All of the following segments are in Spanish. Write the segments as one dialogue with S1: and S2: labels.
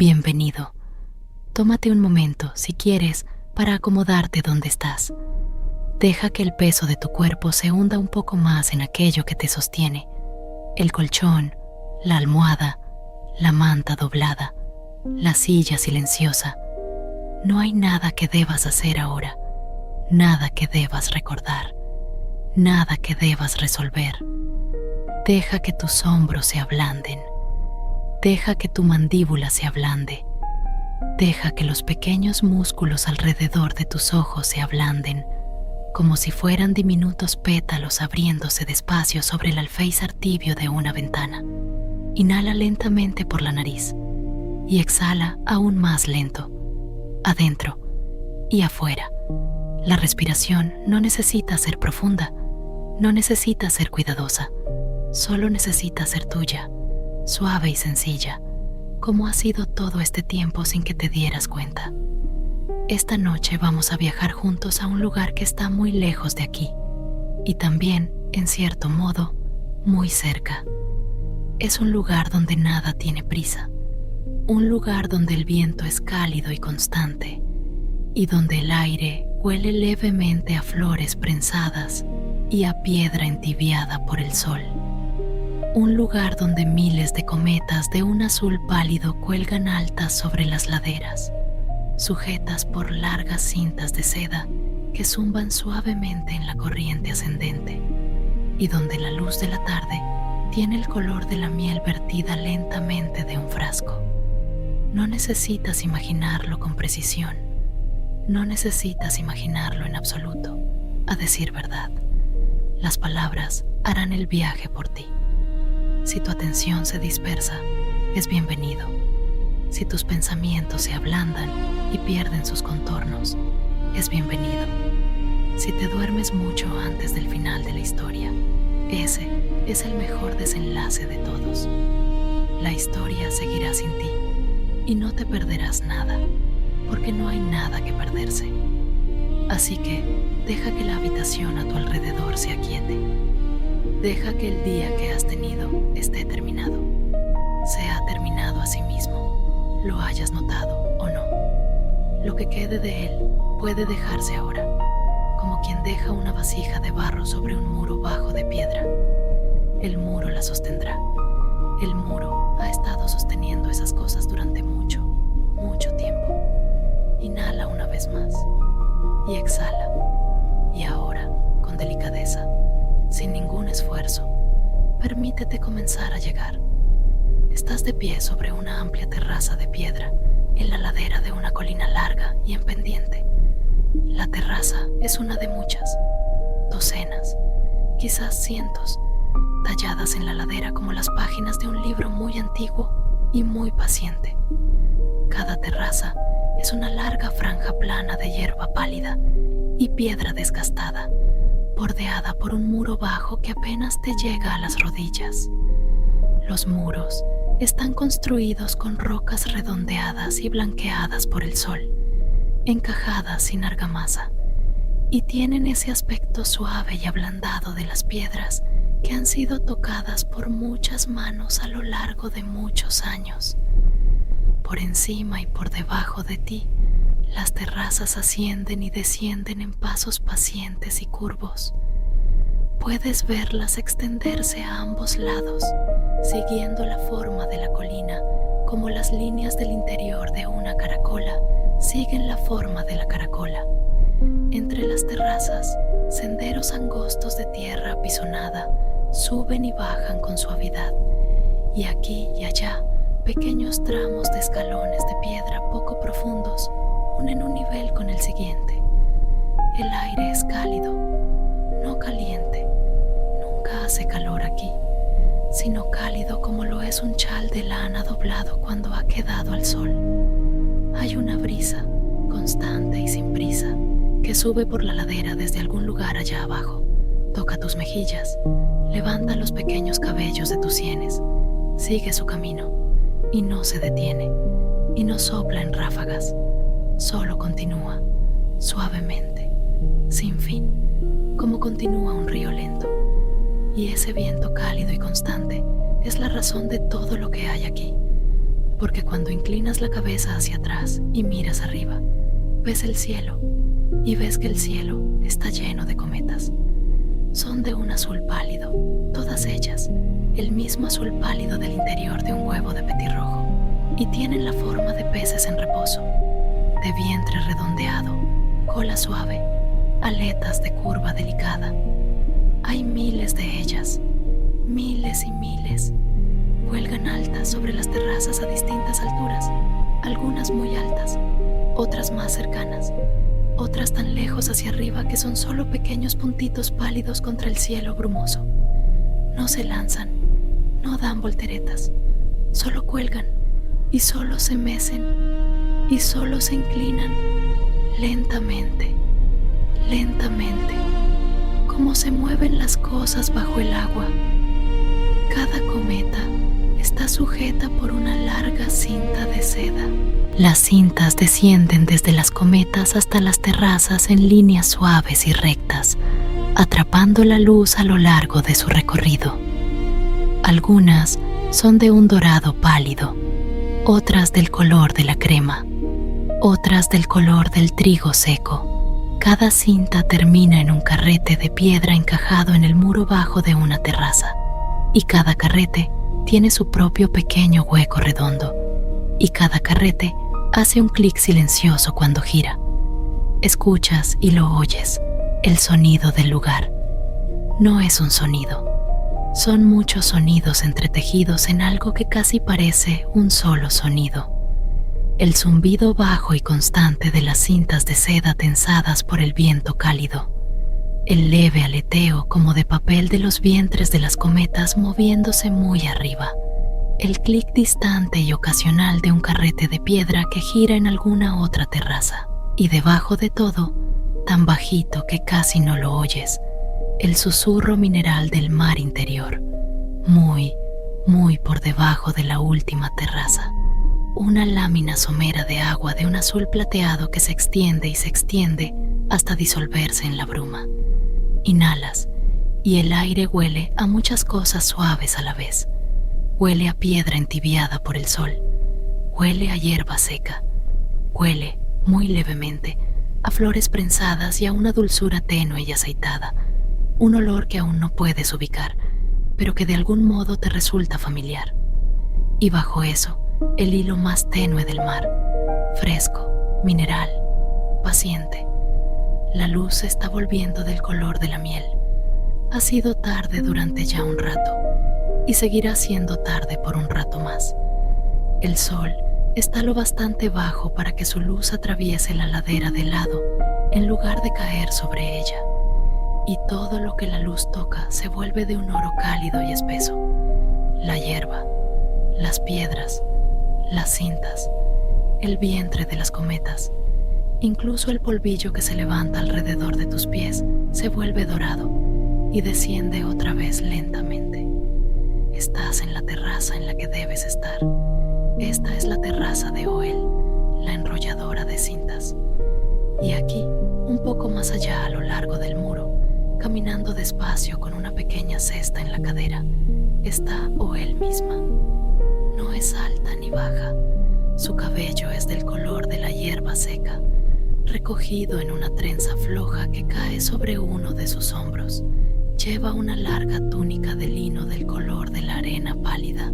S1: Bienvenido. Tómate un momento, si quieres, para acomodarte donde estás. Deja que el peso de tu cuerpo se hunda un poco más en aquello que te sostiene. El colchón, la almohada, la manta doblada, la silla silenciosa. No hay nada que debas hacer ahora, nada que debas recordar, nada que debas resolver. Deja que tus hombros se ablanden. Deja que tu mandíbula se ablande. Deja que los pequeños músculos alrededor de tus ojos se ablanden, como si fueran diminutos pétalos abriéndose despacio sobre el alféizar tibio de una ventana. Inhala lentamente por la nariz y exhala aún más lento, adentro y afuera. La respiración no necesita ser profunda, no necesita ser cuidadosa, solo necesita ser tuya, suave y sencilla, como ha sido todo este tiempo sin que te dieras cuenta. Esta noche vamos a viajar juntos a un lugar que está muy lejos de aquí y también, en cierto modo, muy cerca. Es un lugar donde nada tiene prisa, un lugar donde el viento es cálido y constante y donde el aire huele levemente a flores prensadas y a piedra entibiada por el sol. Un lugar donde miles de cometas de un azul pálido cuelgan altas sobre las laderas, sujetas por largas cintas de seda que zumban suavemente en la corriente ascendente, y donde la luz de la tarde tiene el color de la miel vertida lentamente de un frasco. No necesitas imaginarlo con precisión, no necesitas imaginarlo en absoluto, a decir verdad. Las palabras harán el viaje por ti. Si tu atención se dispersa, es bienvenido. Si tus pensamientos se ablandan y pierden sus contornos, es bienvenido. Si te duermes mucho antes del final de la historia, ese es el mejor desenlace de todos. La historia seguirá sin ti y no te perderás nada, porque no hay nada que perderse. Así que deja que la habitación a tu alrededor se aquiete. Deja que el día que has tenido esté terminado. Se ha terminado a sí mismo, lo hayas notado o no. Lo que quede de él puede dejarse ahora, como quien deja una vasija de barro sobre un muro bajo de piedra. El muro la sostendrá. El muro ha estado sosteniendo esas cosas durante mucho, mucho tiempo. Inhala una vez más y exhala. Y ahora, con delicadeza, sin ningún esfuerzo, permítete comenzar a llegar. Estás de pie sobre una amplia terraza de piedra en la ladera de una colina larga y en pendiente. La terraza es una de muchas, docenas, quizás cientos, talladas en la ladera como las páginas de un libro muy antiguo y muy paciente. Cada terraza es una larga franja plana de hierba pálida y piedra desgastada, bordeada por un muro bajo que apenas te llega a las rodillas. Los muros están construidos con rocas redondeadas y blanqueadas por el sol, encajadas sin argamasa, y tienen ese aspecto suave y ablandado de las piedras que han sido tocadas por muchas manos a lo largo de muchos años. Por encima y por debajo de ti, las terrazas ascienden y descienden en pasos pacientes y curvos. Puedes verlas extenderse a ambos lados, siguiendo la forma de la colina, como las líneas del interior de una caracola siguen la forma de la caracola. Entre las terrazas, senderos angostos de tierra apisonada suben y bajan con suavidad, y aquí y allá, pequeños tramos de escalones de piedra poco profundos unen un nivel con el siguiente. El aire es cálido, no caliente. Nunca hace calor aquí, sino cálido como lo es un chal de lana doblado cuando ha quedado al sol. Hay una brisa, constante y sin prisa, que sube por la ladera desde algún lugar allá abajo. Toca tus mejillas, levanta los pequeños cabellos de tus sienes, sigue su camino y no se detiene, y no sopla en ráfagas. Solo continúa, suavemente, sin fin, como continúa un río lento. Y ese viento cálido y constante es la razón de todo lo que hay aquí, porque cuando inclinas la cabeza hacia atrás y miras arriba, ves el cielo y ves que el cielo está lleno de cometas. Son de un azul pálido, todas ellas, el mismo azul pálido del interior de un huevo de petirrojo, y tienen la forma de peces en reposo, de vientre redondeado, cola suave, aletas de curva delicada. Hay miles de ellas, miles y miles. Cuelgan altas sobre las terrazas a distintas alturas, algunas muy altas, otras más cercanas, otras tan lejos hacia arriba que son solo pequeños puntitos pálidos contra el cielo brumoso. No se lanzan, no dan volteretas, solo cuelgan y solo se mecen y solo se inclinan lentamente, lentamente, como se mueven las cosas bajo el agua. Cada cometa está sujeta por una larga cinta de seda. Las cintas descienden desde las cometas hasta las terrazas en líneas suaves y rectas, atrapando la luz a lo largo de su recorrido. Algunas son de un dorado pálido, otras del color de la crema, otras del color del trigo seco. Cada cinta termina en un carrete de piedra encajado en el muro bajo de una terraza, y cada carrete tiene su propio pequeño hueco redondo, y cada carrete hace un clic silencioso cuando gira. Escuchas y lo oyes, el sonido del lugar. No es un sonido, son muchos sonidos entretejidos en algo que casi parece un solo sonido. El zumbido bajo y constante de las cintas de seda tensadas por el viento cálido, el leve aleteo como de papel de los vientres de las cometas moviéndose muy arriba, el clic distante y ocasional de un carrete de piedra que gira en alguna otra terraza, y debajo de todo, tan bajito que casi no lo oyes, el susurro mineral del mar interior, muy, muy por debajo de la última terraza. Una lámina somera de agua de un azul plateado que se extiende y se extiende hasta disolverse en la bruma. Inhalas y el aire huele a muchas cosas suaves a la vez. Huele a piedra entibiada por el sol, huele a hierba seca, huele, muy levemente, a flores prensadas y a una dulzura tenue y aceitada, un olor que aún no puedes ubicar, pero que de algún modo te resulta familiar. Y bajo eso, el hilo más tenue del mar, fresco, mineral, paciente. La luz se está volviendo del color de la miel. Ha sido tarde durante ya un rato, y seguirá siendo tarde por un rato más. El sol está lo bastante bajo para que su luz atraviese la ladera de lado en lugar de caer sobre ella, y todo lo que la luz toca se vuelve de un oro cálido y espeso. La hierba, las piedras, las cintas, el vientre de las cometas, incluso el polvillo que se levanta alrededor de tus pies se vuelve dorado y desciende otra vez lentamente. Estás en la terraza en la que debes estar. Esta es la terraza de Oel, la enrolladora de cintas. Y aquí, un poco más allá a lo largo del muro, caminando despacio con una pequeña cesta en la cadera, está Oel misma. No es alta ni baja. Su cabello es del color de la hierba seca, recogido en una trenza floja que cae sobre uno de sus hombros. Lleva una larga túnica de lino del color de la arena pálida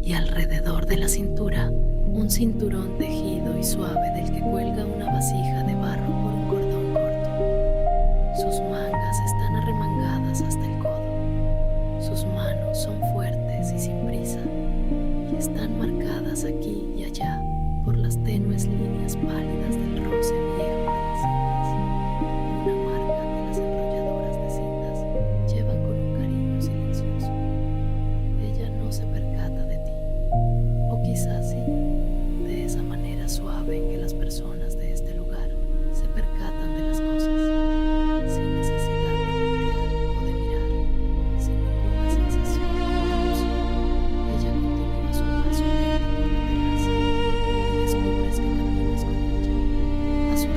S1: y alrededor de la cintura un cinturón tejido y suave del que cuelga una vasija de barro por un cordón corto. Sus mangas están arremangadas hasta el codo. Sus manos son fuertes y sin prisa y están marcadas aquí y allá por las tenues líneas pálidas del roce viejo de las cintas. Una marca que las enrolladoras de cintas llevan con un cariño silencioso. Ella no se percata de ti, o quizás sí, de esa manera suave en que las personas de este lugar se percatan de las cosas, sin necesidad de voltear o de mirar, sin ninguna sensación de interrupción. Ella continúa su paso lento por la terraza y descubres que caminas con ella, a su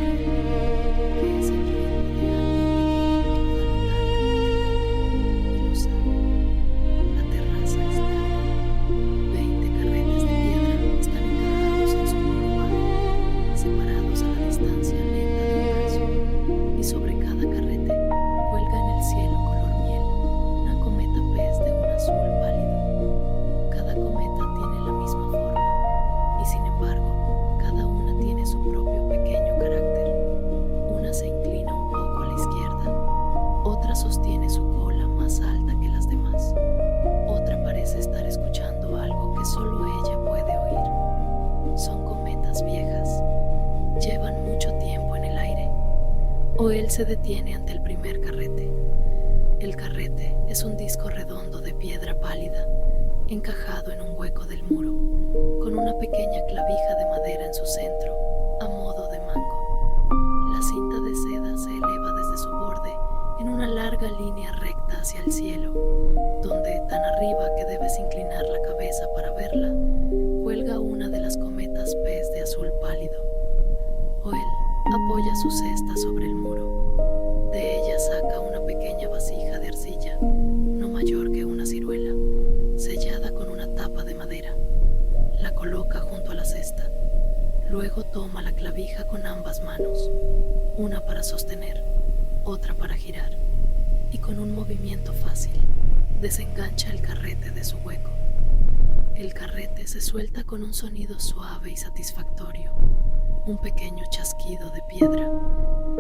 S1: piedras viejas. Llevan mucho tiempo en el aire. Oel se detiene ante el primer carrete. El carrete es un disco redondo de piedra pálida, encajado en un hueco del muro, con una pequeña clavija de madera en su centro, a modo de mango. La cinta de seda se eleva desde su borde en una larga línea recta hacia el cielo, donde, tan arriba que debes inclinar la cabeza para verla, cuelga una de las cometas pez de azul pálido. Oel apoya su cesta sobre el muro. De ella saca una pequeña vasija de arcilla, no mayor que una ciruela, sellada con una tapa de madera. La coloca junto a la cesta. Luego toma la clavija con ambas manos, una para sostener, otra para girar, y con un movimiento fácil desengancha el carrete de su hueco. El carrete se suelta con un sonido suave y satisfactorio, un pequeño chasquido de piedra,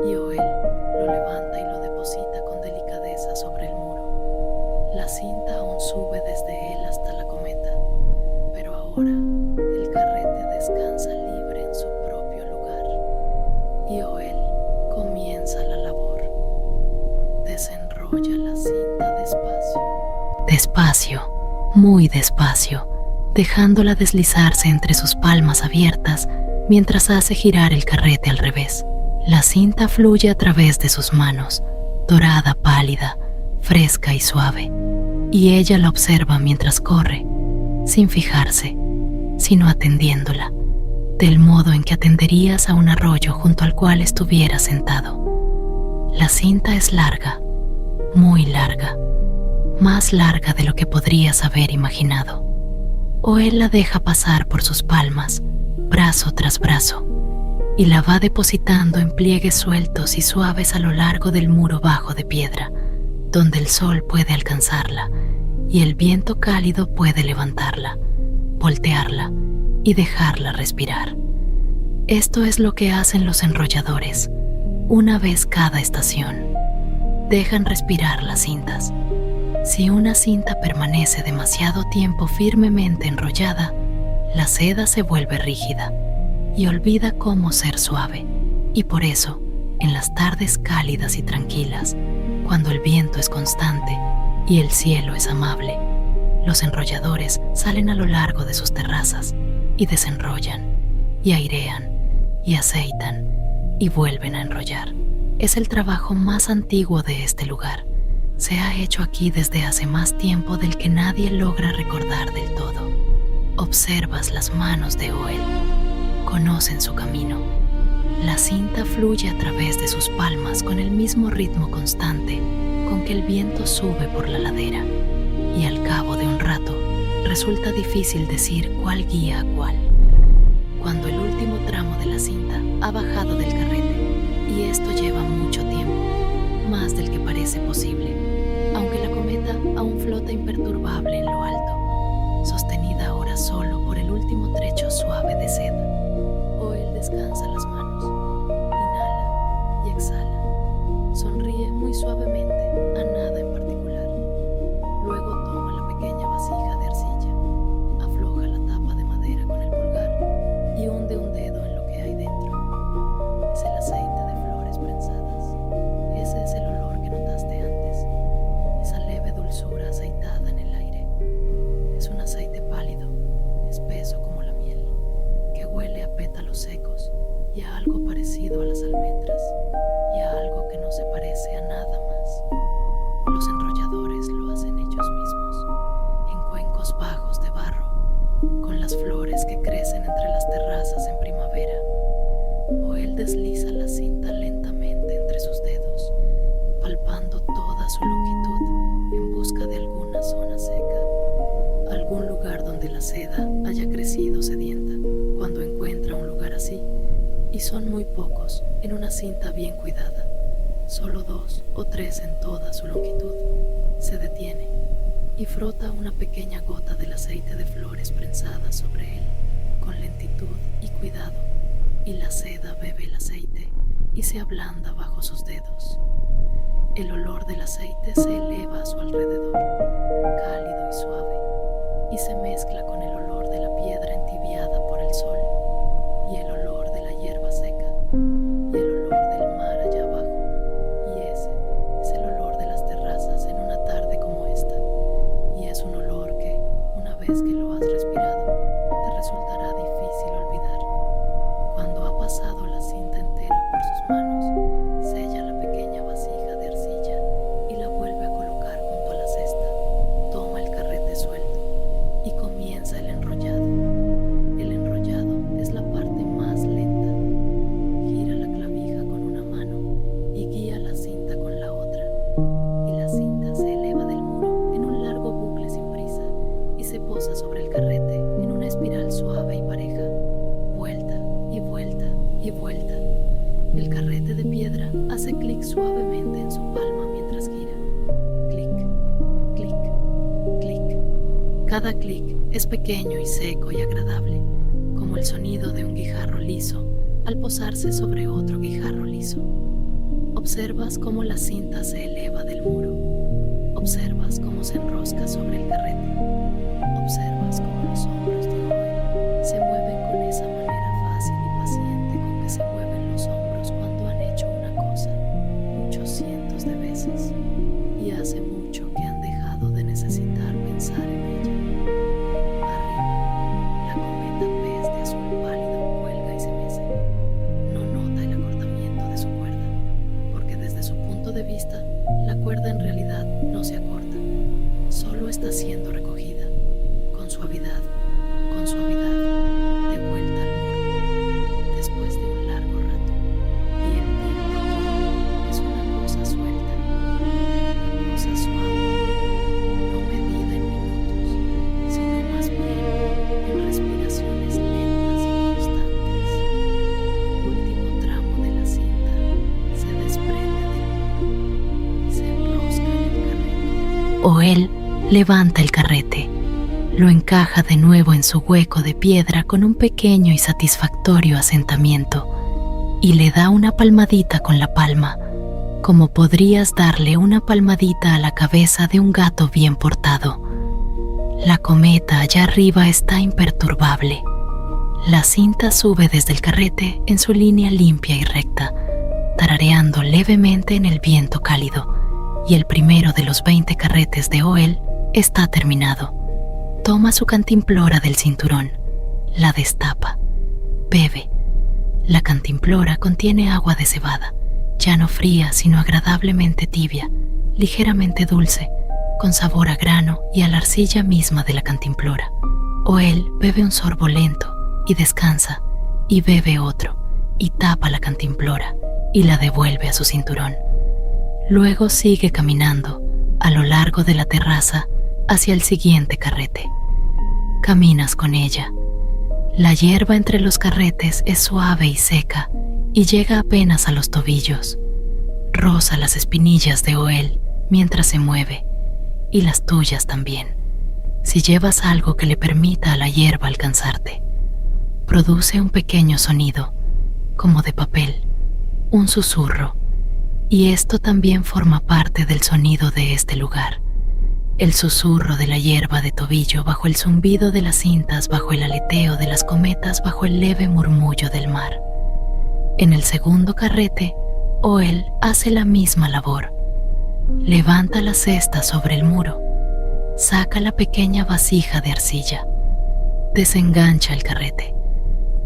S1: y Oel lo levanta y lo deposita con delicadeza sobre el muro. La cinta aún sube desde él hasta la cometa, pero ahora el carrete descansa libre en su propio lugar, y Oel comienza la labor. Desenrolla la cinta despacio. Despacio, muy despacio, dejándola deslizarse entre sus palmas abiertas mientras hace girar el carrete al revés. La cinta fluye a través de sus manos, dorada, pálida, fresca y suave, y ella la observa mientras corre, sin fijarse, sino atendiéndola, del modo en que atenderías a un arroyo junto al cual estuvieras sentado. La cinta es larga, muy larga, más larga de lo que podrías haber imaginado. Oel la deja pasar por sus palmas, brazo tras brazo, y la va depositando en pliegues sueltos y suaves a lo largo del muro bajo de piedra, donde el sol puede alcanzarla y el viento cálido puede levantarla, voltearla y dejarla respirar. Esto es lo que hacen los enrolladores, una vez cada estación. Dejan respirar las cintas. Si una cinta permanece demasiado tiempo firmemente enrollada, la seda se vuelve rígida y olvida cómo ser suave. Y por eso, en las tardes cálidas y tranquilas, cuando el viento es constante y el cielo es amable, los enrolladores salen a lo largo de sus terrazas y desenrollan, y airean, y aceitan, y vuelven a enrollar. Es el trabajo más antiguo de este lugar. Se ha hecho aquí desde hace más tiempo del que nadie logra recordar del todo. Observas las manos de Oel. Conocen su camino. La cinta fluye a través de sus palmas con el mismo ritmo constante con que el viento sube por la ladera, y al cabo de un rato resulta difícil decir cuál guía a cuál. Cuando el último tramo de la cinta ha bajado del carrete, y esto lleva mucho tiempo, más del que parece posible, aunque la cometa aún flota imperturbable en lo alto, sostenida ahora solo por el último trecho suave de seda. Oel descansa las manos, inhala y exhala, sonríe muy suavemente a nada en particular. Luego toma la pequeña vasija de arcilla, afloja la tapa de madera con el pulgar y hunde un dedo en lo que hay dentro. Es el aceite de flores prensadas. Ese es el olor que notaste antes, esa leve dulzura aceitada en el aire. Es un aceite pálido, espeso como la miel, que huele a pétalos secos y a algo parecido a las almendras, y a algo que no se parece a nada más. Los enrolladores lo hacen ellos mismos, en cuencos bajos de barro, con las flores que crecen entre las terrazas en primavera. Oel desliza la cinta lentamente entre sus dedos, palpando toda su longitud en busca de alguna zona seca, algún lugar donde la seda haya crecido sedienta. Cuando encuentra un lugar así, y son muy pocos en una cinta bien cuidada, solo 2 o 3 en toda su longitud, se detiene y frota una pequeña gota del aceite de flores prensadas sobre él con lentitud y cuidado, y la seda bebe el aceite y se ablanda bajo sus dedos. El olor del aceite se eleva a su alrededor, cálido y suave, y se mezcla con el olor de la piedra entibiada por el sol y el y vuelta. El carrete de piedra hace clic suavemente en su palma mientras gira. Clic, clic, clic. Cada clic es pequeño y seco y agradable, como el sonido de un guijarro liso al posarse sobre otro guijarro liso. Observas cómo la cinta se eleva del muro. Observas cómo se enrosca sobre el carrete. Observas cómo los hombros de Joel se mueven con esa manera fácil y paciente con que se mueven los hombros cuando han hecho una cosa muchos cientos de veces y hace mucho que han dejado de necesitar pensar en ella. Arriba, la cometa pez de azul pálido cuelga y se mece. No nota el acortamiento de su cuerda, porque desde su punto de vista, la cuerda en realidad no se acorta, solo está siendo recogida, con suavidad, de vuelta al muro, después de un largo rato. Y el tiempo aquí es una cosa suelta, una cosa suave, no medida en minutos, sino más bien en respiraciones lentas y constantes. El último tramo de la cinta se desprende del muro y se enrosca en el carrete. Joel levanta el carrete, lo encaja de nuevo en su hueco de piedra con un pequeño y satisfactorio asentamiento y le da una palmadita con la palma, como podrías darle una palmadita a la cabeza de un gato bien portado. La cometa allá arriba está imperturbable. La cinta sube desde el carrete en su línea limpia y recta, tarareando levemente en el viento cálido, y el primero de los 20 carretes de Joel está terminado. Toma su cantimplora del cinturón, la destapa, bebe. La cantimplora contiene agua de cebada, ya no fría sino agradablemente tibia, ligeramente dulce, con sabor a grano y a la arcilla misma de la cantimplora. Joel bebe un sorbo lento y descansa, y bebe otro, y tapa la cantimplora y la devuelve a su cinturón. Luego sigue caminando a lo largo de la terraza hacia el siguiente carrete. Caminas con ella. La hierba entre los carretes es suave y seca y llega apenas a los tobillos. Roza las espinillas de Joel mientras se mueve, y las tuyas también, si llevas algo que le permita a la hierba alcanzarte. Produce un pequeño sonido, como de papel, un susurro, y esto también forma parte del sonido de este lugar. El susurro de la hierba de tobillo bajo el zumbido de las cintas, bajo el aleteo de las cometas, bajo el leve murmullo del mar. En el segundo carrete, Joel hace la misma labor. Levanta la cesta sobre el muro, saca la pequeña vasija de arcilla, desengancha el carrete,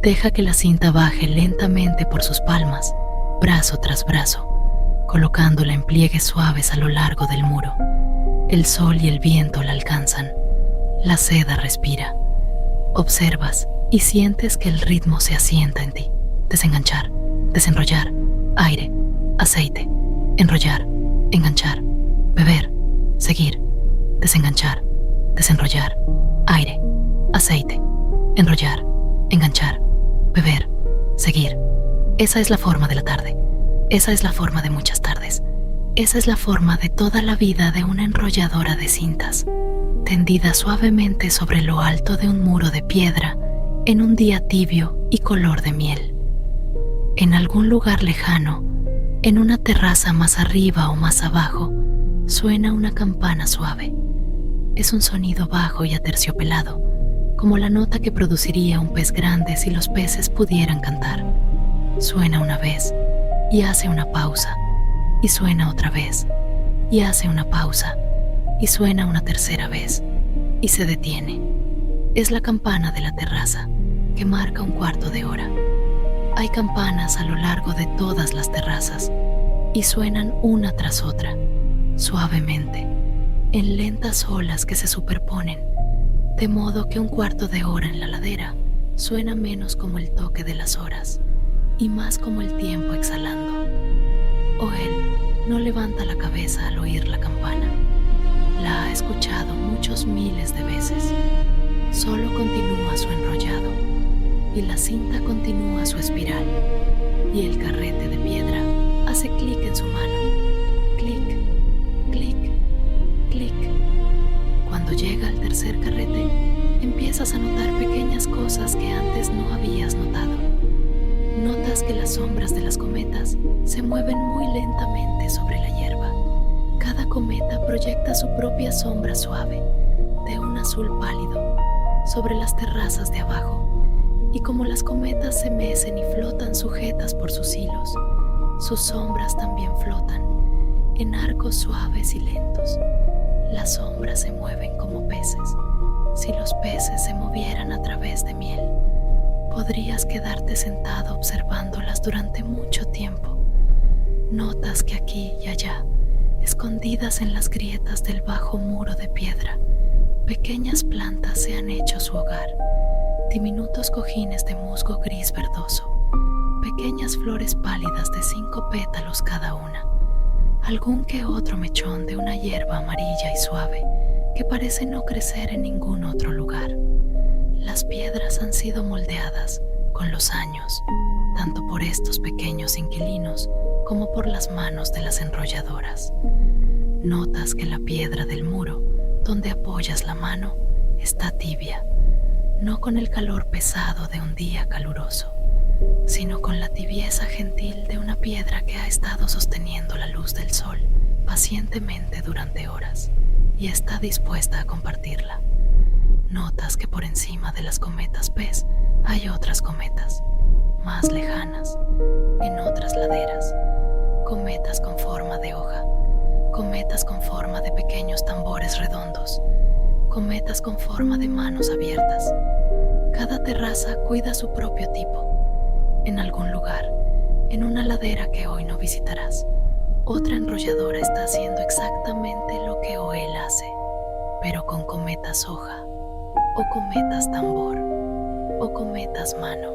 S1: deja que la cinta baje lentamente por sus palmas, brazo tras brazo, colocándola en pliegues suaves a lo largo del muro. El sol y el viento la alcanzan. La seda respira. Observas y sientes que el ritmo se asienta en ti. Desenganchar, desenrollar, aire, aceite, enrollar, enganchar, beber, seguir, desenganchar, desenrollar, aire, aceite, enrollar, enganchar, beber, seguir. Esa es la forma de la tarde. Esa es la forma de muchas tardes. Esa es la forma de toda la vida de una enrolladora de cintas, tendida suavemente sobre lo alto de un muro de piedra en un día tibio y color de miel. En algún lugar lejano, en una terraza más arriba o más abajo, suena una campana suave. Es un sonido bajo y aterciopelado, como la nota que produciría un pez grande si los peces pudieran cantar. Suena una vez y hace una pausa, y suena otra vez, y hace una pausa, y suena una tercera vez, y se detiene. Es la campana de la terraza, que marca un cuarto de hora. Hay campanas a lo largo de todas las terrazas, y suenan una tras otra, suavemente, en lentas olas que se superponen, de modo que un cuarto de hora en la ladera suena menos como el toque de las horas, y más como el tiempo exhalando. Joel no levanta la cabeza al oír la campana. La ha escuchado muchos miles de veces. Solo continúa su enrollado. y la cinta continúa su espiral, y el carrete de piedra hace clic en su mano. Clic, clic, clic. Cuando llega al tercer carrete, empiezas a notar pequeñas cosas que antes no habías notado. Notas que las sombras de las cometas se mueven muy lentamente sobre la hierba. Cada cometa proyecta su propia sombra suave, de un azul pálido, sobre las terrazas de abajo. Y como las cometas se mecen y flotan sujetas por sus hilos, sus sombras también flotan, en arcos suaves y lentos. Las sombras se mueven como peces. Si los peces se movieran a través de miel, podrías quedarte sentado observándolas durante mucho tiempo. Notas que aquí y allá, escondidas en las grietas del bajo muro de piedra, pequeñas plantas se han hecho su hogar. Diminutos cojines de musgo gris verdoso, pequeñas flores pálidas de 5 pétalos cada una, algún que otro mechón de una hierba amarilla y suave que parece no crecer en ningún otro lugar. Las piedras han sido moldeadas con los años, tanto por estos pequeños inquilinos como por las manos de las enrolladoras. Notas que la piedra del muro, donde apoyas la mano, está tibia, no con el calor pesado de un día caluroso, sino con la tibieza gentil de una piedra que ha estado sosteniendo la luz del sol pacientemente durante horas y está dispuesta a compartirla. Notas que por encima de las cometas pez hay otras cometas, más lejanas, en otras laderas, cometas con forma de hoja, cometas con forma de pequeños tambores redondos, cometas con forma de manos abiertas. Cada terraza cuida su propio tipo. En algún lugar, en una ladera que hoy no visitarás, otra enrolladora está haciendo exactamente lo que Oel hace, pero con cometas hoja, o cometas tambor, o cometas mano.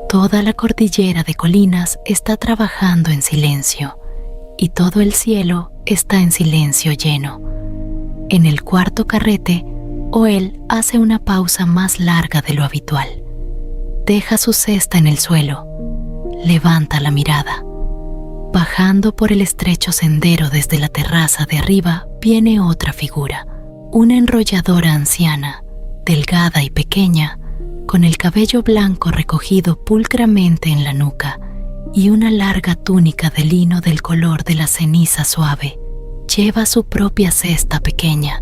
S1: Toda la cordillera de colinas está trabajando en silencio, y todo el cielo está en silencio lleno. En el cuarto carrete, Oel hace una pausa más larga de lo habitual. Deja su cesta en el suelo, levanta la mirada. Bajando por el estrecho sendero desde la terraza de arriba viene otra figura, una enrolladora anciana, delgada y pequeña, con el cabello blanco recogido pulcramente en la nuca y una larga túnica de lino del color de la ceniza suave. Lleva su propia cesta pequeña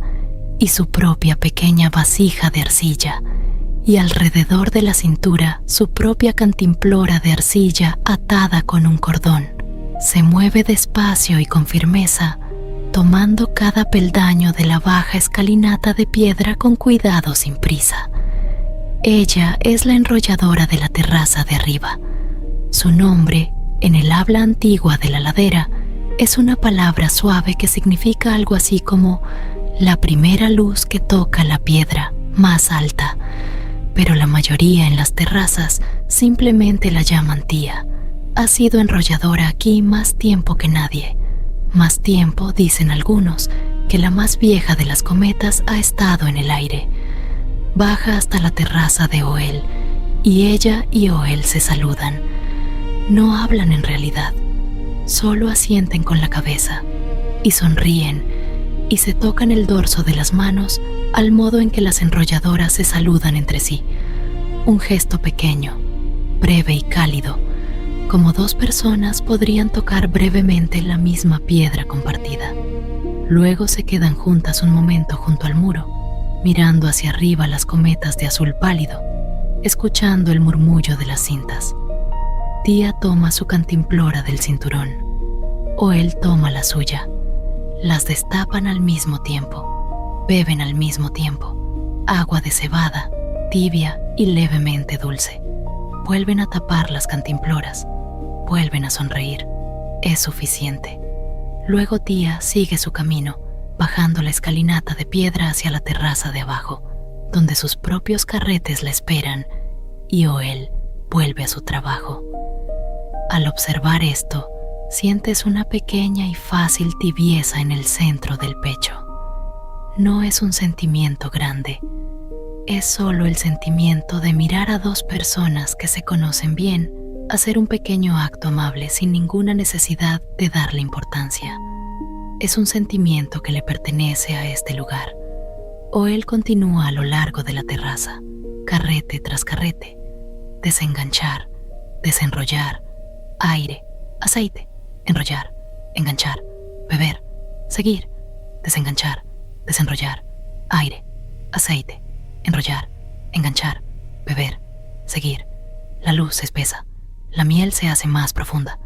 S1: y su propia pequeña vasija de arcilla, y alrededor de la cintura su propia cantimplora de arcilla atada con un cordón. Se mueve despacio y con firmeza, tomando cada peldaño de la baja escalinata de piedra con cuidado sin prisa. Ella es la enrolladora de la terraza de arriba. Su nombre, en el habla antigua de la ladera, es una palabra suave que significa algo así como la primera luz que toca la piedra más alta, pero la mayoría en las terrazas simplemente la llaman tía. Ha sido enrolladora aquí más tiempo que nadie. Más tiempo, dicen algunos, que la más vieja de las cometas ha estado en el aire. Baja hasta la terraza de Oel, y ella y Oel se saludan. No hablan en realidad, solo asienten con la cabeza, y sonríen, y se tocan el dorso de las manos al modo en que las enrolladoras se saludan entre sí. Un gesto pequeño, breve y cálido, como dos personas podrían tocar brevemente la misma piedra compartida. Luego se quedan juntas un momento junto al muro, mirando hacia arriba las cometas de azul pálido, escuchando el murmullo de las cintas. Tía toma su cantimplora del cinturón, Oel toma la suya. Las destapan al mismo tiempo, beben al mismo tiempo, agua de cebada, tibia y levemente dulce. Vuelven a tapar las cantimploras, vuelven a sonreír. Es suficiente. Luego tía sigue su camino, bajando la escalinata de piedra hacia la terraza de abajo, donde sus propios carretes la esperan, y Oel vuelve a su trabajo. Al observar esto, sientes una pequeña y fácil tibieza en el centro del pecho. No es un sentimiento grande, es solo el sentimiento de mirar a dos personas que se conocen bien hacer un pequeño acto amable sin ninguna necesidad de darle importancia. Es un sentimiento que le pertenece a este lugar. O él continúa a lo largo de la terraza, carrete tras carrete, desenganchar, desenrollar, aire, aceite, enrollar, enganchar, beber, seguir, desenganchar, desenrollar, aire, aceite, enrollar, enganchar, beber, seguir. La luz se espesa, la miel se hace más profunda,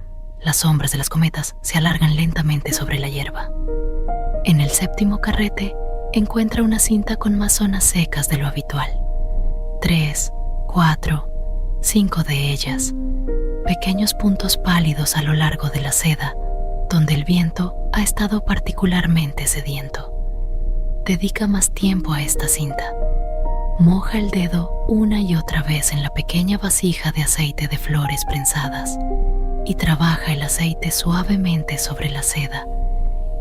S1: las sombras de las cometas se alargan lentamente sobre la hierba. En el séptimo carrete encuentra una cinta con más zonas secas de lo habitual. 3, 4, 5 de ellas, pequeños puntos pálidos a lo largo de la seda, donde el viento ha estado particularmente sediento. Dedica más tiempo a esta cinta. Moja el dedo una y otra vez en la pequeña vasija de aceite de flores prensadas y trabaja el aceite suavemente sobre la seda,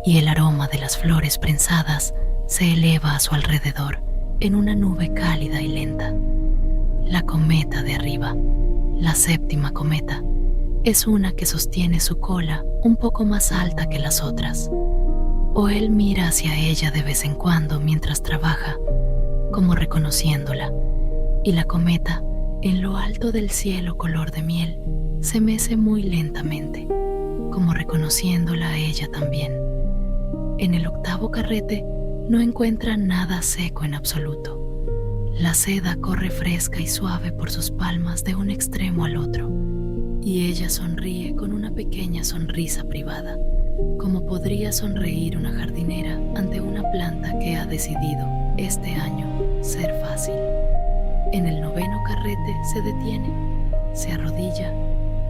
S1: y el aroma de las flores prensadas se eleva a su alrededor en una nube cálida y lenta. La cometa de arriba, la séptima cometa, es una que sostiene su cola un poco más alta que las otras. O él mira hacia ella de vez en cuando mientras trabaja, como reconociéndola, y la cometa, en lo alto del cielo color de miel, se mece muy lentamente, como reconociéndola a ella también. En el octavo carrete no encuentra nada seco en absoluto. La seda corre fresca y suave por sus palmas de un extremo al otro, y ella sonríe con una pequeña sonrisa privada, como podría sonreír una jardinera ante una planta que ha decidido, este año, ser fácil. En el noveno carrete se detiene, se arrodilla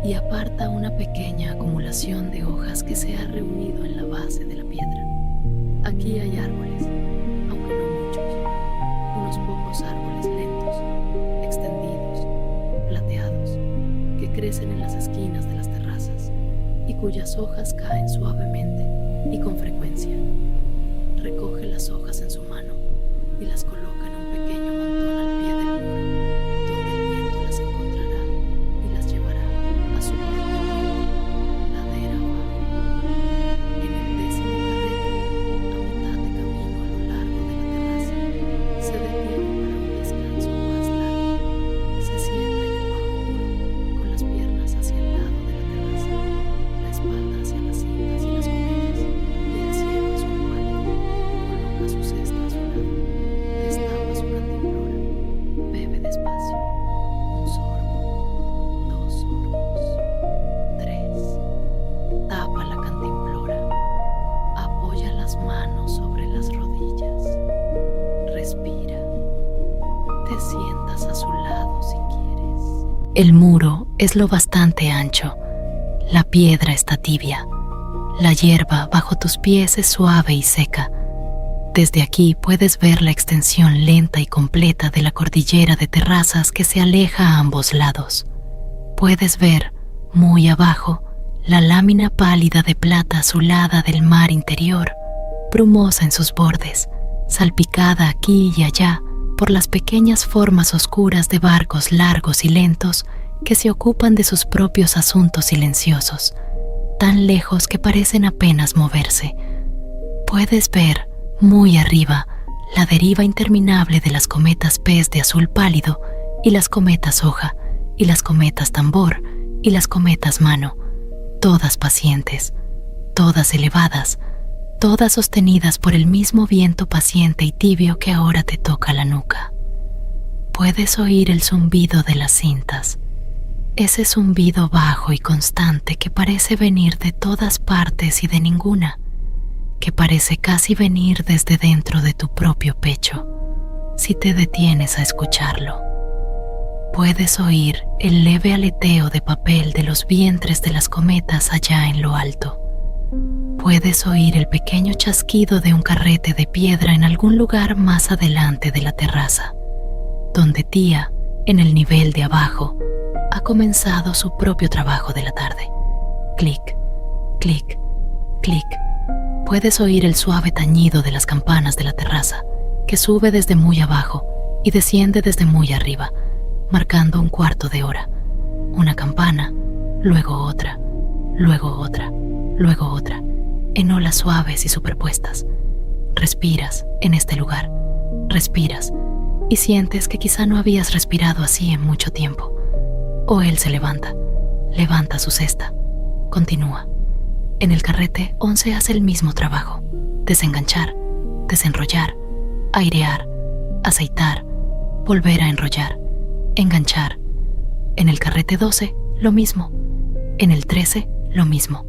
S1: y aparta una pequeña acumulación de hojas que se ha reunido en la base de la piedra. Aquí hay árboles, aunque no muchos, unos pocos árboles lentos, extendidos, plateados, que crecen en las esquinas de las terrazas y cuyas hojas caen suavemente y con frecuencia. Recoge las hojas en su mano y las coloca en un pequeño montón al pie del muro, donde el viento las encontrará y las llevará a su propio ritmo, ladera abajo. En el décimo carrete, a mitad de camino a lo largo de la terraza, se detiene para un descanso más largo. Se sienta en el bajo muro, con las piernas hacia el lado de la terraza, la espalda hacia las cintas y las cometas, y el cielo azul pálido. Coloca su cesta a su lado, destapa su cantimplora, bebe despacio, un sorbo, 2 sorbos, 3, tapa la cantimplora, apoya las manos sobre las rodillas, respira, te sientas a su lado si quieres. El muro es lo bastante ancho, la piedra está tibia, la hierba bajo tus pies es suave y seca. Desde aquí puedes ver la extensión lenta y completa de la cordillera de terrazas que se aleja a ambos lados. Puedes ver, muy abajo, la lámina pálida de plata azulada del mar interior, brumosa en sus bordes, salpicada aquí y allá por las pequeñas formas oscuras de barcos largos y lentos que se ocupan de sus propios asuntos silenciosos, tan lejos que parecen apenas moverse. Puedes ver, muy arriba, la deriva interminable de las cometas pez de azul pálido y las cometas hoja y las cometas tambor y las cometas mano, todas pacientes, todas elevadas, todas sostenidas por el mismo viento paciente y tibio que ahora te toca la nuca. Puedes oír el zumbido de las cintas, ese zumbido bajo y constante que parece venir de todas partes y de ninguna, que parece casi venir desde dentro de tu propio pecho, si te detienes a escucharlo. Puedes oír el leve aleteo de papel de los vientres de las cometas allá en lo alto. Puedes oír el pequeño chasquido de un carrete de piedra en algún lugar más adelante de la terraza, donde tía, en el nivel de abajo, ha comenzado su propio trabajo de la tarde. Clic, clic, clic. Puedes oír el suave tañido de las campanas de la terraza, que sube desde muy abajo y desciende desde muy arriba, marcando un cuarto de hora, una campana, luego otra, luego otra, luego otra, en olas suaves y superpuestas. Respiras en este lugar, respiras y sientes que quizá no habías respirado así en mucho tiempo. O él se levanta su cesta, continúa. En el carrete 11 hace el mismo trabajo: desenganchar, desenrollar, airear, aceitar, volver a enrollar, enganchar. En el carrete 12, lo mismo. En el 13, lo mismo.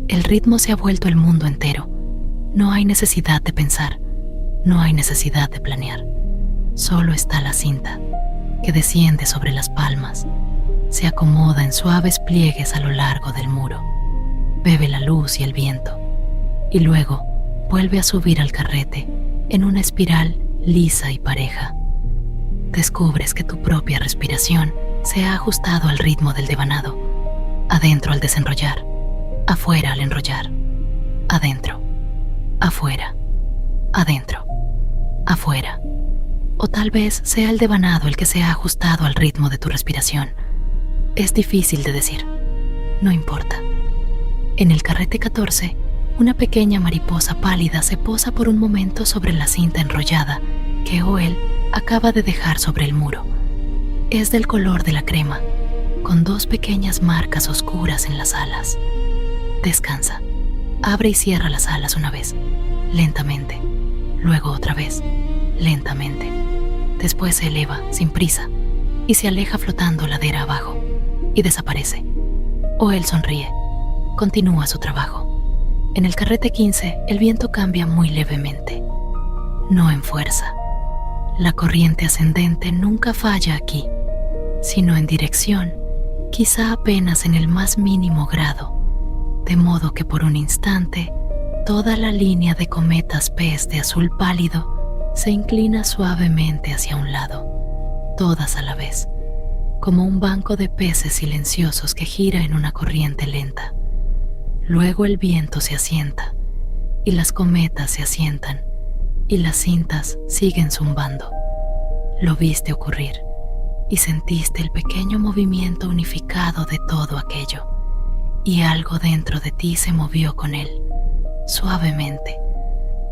S1: El ritmo se ha vuelto el mundo entero. No hay necesidad de pensar, no hay necesidad de planear. Solo está la cinta, que desciende sobre las palmas, se acomoda en suaves pliegues a lo largo del muro, bebe la luz y el viento, y luego vuelve a subir al carrete en una espiral lisa y pareja. Descubres que tu propia respiración se ha ajustado al ritmo del devanado, adentro al desenrollar, afuera al enrollar, adentro, afuera, adentro, afuera. O tal vez sea el devanado el que se ha ajustado al ritmo de tu respiración. Es difícil de decir. No importa. En el carrete 14, una pequeña mariposa pálida se posa por un momento sobre la cinta enrollada que Oel acaba de dejar sobre el muro. Es del color de la crema, con 2 pequeñas marcas oscuras en las alas. Descansa. Abre y cierra las alas una vez, lentamente. Luego otra vez, lentamente. Después se eleva, sin prisa, y se aleja flotando ladera abajo, y desaparece. Oel sonríe. Continúa su trabajo. En el carrete 15, el viento cambia muy levemente, no en fuerza. La corriente ascendente nunca falla aquí, sino en dirección, quizá apenas en el más mínimo grado, de modo que por un instante, toda la línea de cometas pez de azul pálido se inclina suavemente hacia un lado, todas a la vez, como un banco de peces silenciosos que gira en una corriente lenta. Luego el viento se asienta, y las cometas se asientan, y las cintas siguen zumbando. Lo viste ocurrir, y sentiste el pequeño movimiento unificado de todo aquello, y algo dentro de ti se movió con él, suavemente,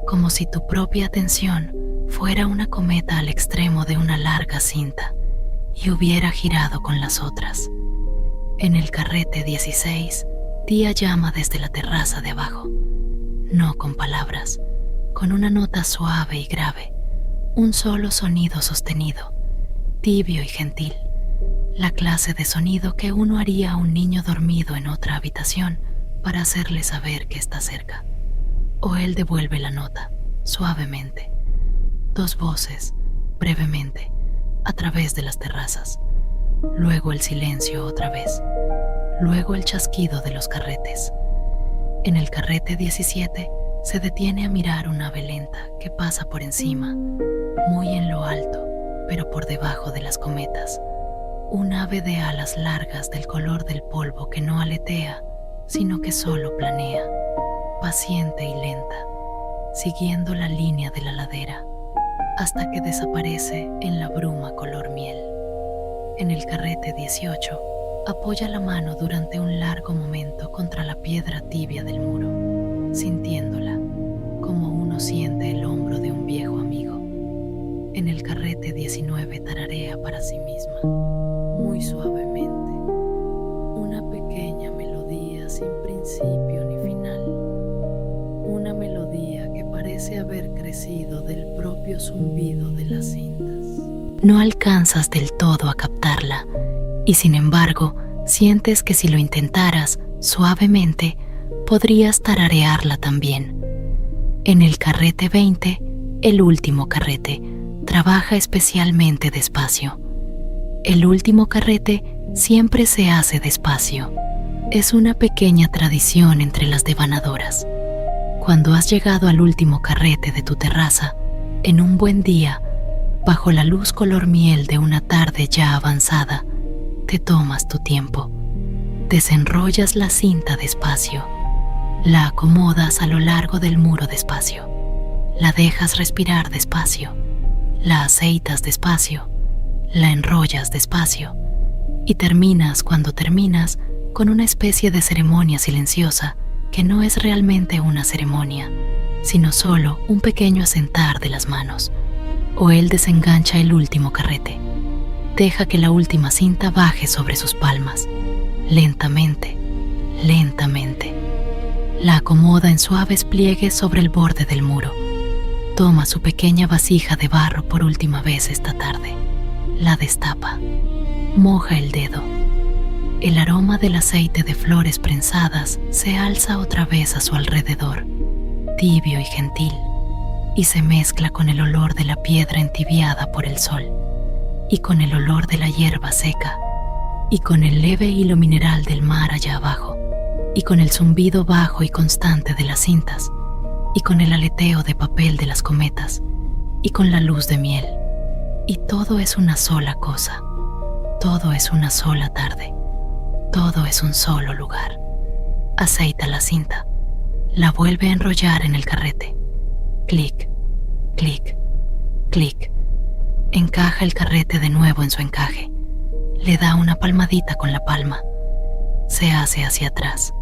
S1: como si tu propia atención fuera una cometa al extremo de una larga cinta, y hubiera girado con las otras. En el carrete 16, Tía llama desde la terraza de abajo, no con palabras, con una nota suave y grave, un solo sonido sostenido, tibio y gentil, la clase de sonido que uno haría a un niño dormido en otra habitación para hacerle saber que está cerca. O él devuelve la nota, suavemente. 2 voces, brevemente, a través de las terrazas. Luego el silencio otra vez. Luego el chasquido de los carretes. En el carrete 17 se detiene a mirar un ave lenta que pasa por encima, muy en lo alto, pero por debajo de las cometas. Un ave de alas largas del color del polvo que no aletea, sino que solo planea, paciente y lenta, siguiendo la línea de la ladera, hasta que desaparece en la bruma color miel. En el carrete 18, apoya la mano durante un largo momento contra la piedra tibia del muro, sintiéndola, como uno siente el hombro de un viejo amigo. En el carrete 19 tararea para sí misma, muy suavemente, una pequeña melodía sin principio ni final, una melodía que parece haber crecido del propio zumbido de las cintas. No alcanzas del todo a captarla, y sin embargo, sientes que si lo intentaras suavemente, podrías tararearla también. En el carrete 20, el último carrete, trabaja especialmente despacio. El último carrete siempre se hace despacio. Es una pequeña tradición entre las devanadoras. Cuando has llegado al último carrete de tu terraza, en un buen día, bajo la luz color miel de una tarde ya avanzada, te tomas tu tiempo, desenrollas la cinta despacio, la acomodas a lo largo del muro despacio, la dejas respirar despacio, La aceitas despacio, la enrollas despacio y terminas, cuando terminas, con una especie de ceremonia silenciosa que no es realmente una ceremonia, sino solo un pequeño asentar de las manos. O él desengancha el último carrete. Deja que la última cinta baje sobre sus palmas, lentamente, lentamente. La acomoda en suaves pliegues sobre el borde del muro. Toma su pequeña vasija de barro por última vez esta tarde. La destapa. Moja el dedo. El aroma del aceite de flores prensadas se alza otra vez a su alrededor, tibio y gentil, y se mezcla con el olor de la piedra entibiada por el sol, y con el olor de la hierba seca, y con el leve hilo mineral del mar allá abajo, y con el zumbido bajo y constante de las cintas, y con el aleteo de papel de las cometas, y con la luz de miel. Y todo es una sola cosa, todo es una sola tarde, todo es un solo lugar. Aceita la cinta, la vuelve a enrollar en el carrete. Clic, clic, clic. Encaja el carrete de nuevo en su encaje. Le da una palmadita con la palma. Se hace hacia atrás.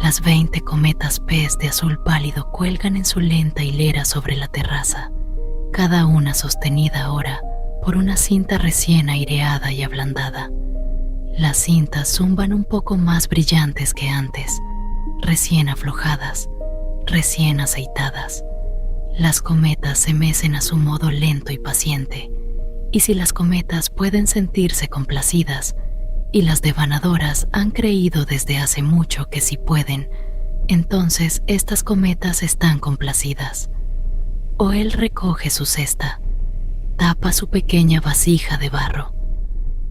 S1: Las 20 cometas pez de azul pálido cuelgan en su lenta hilera sobre la terraza, cada una sostenida ahora por una cinta recién aireada y ablandada. Las cintas zumban un poco más brillantes que antes, recién aflojadas, recién aceitadas. Las cometas se mecen a su modo lento y paciente, y si las cometas pueden sentirse complacidas, y las devanadoras han creído desde hace mucho que sí pueden, entonces estas cometas están complacidas. O él recoge su cesta, tapa su pequeña vasija de barro,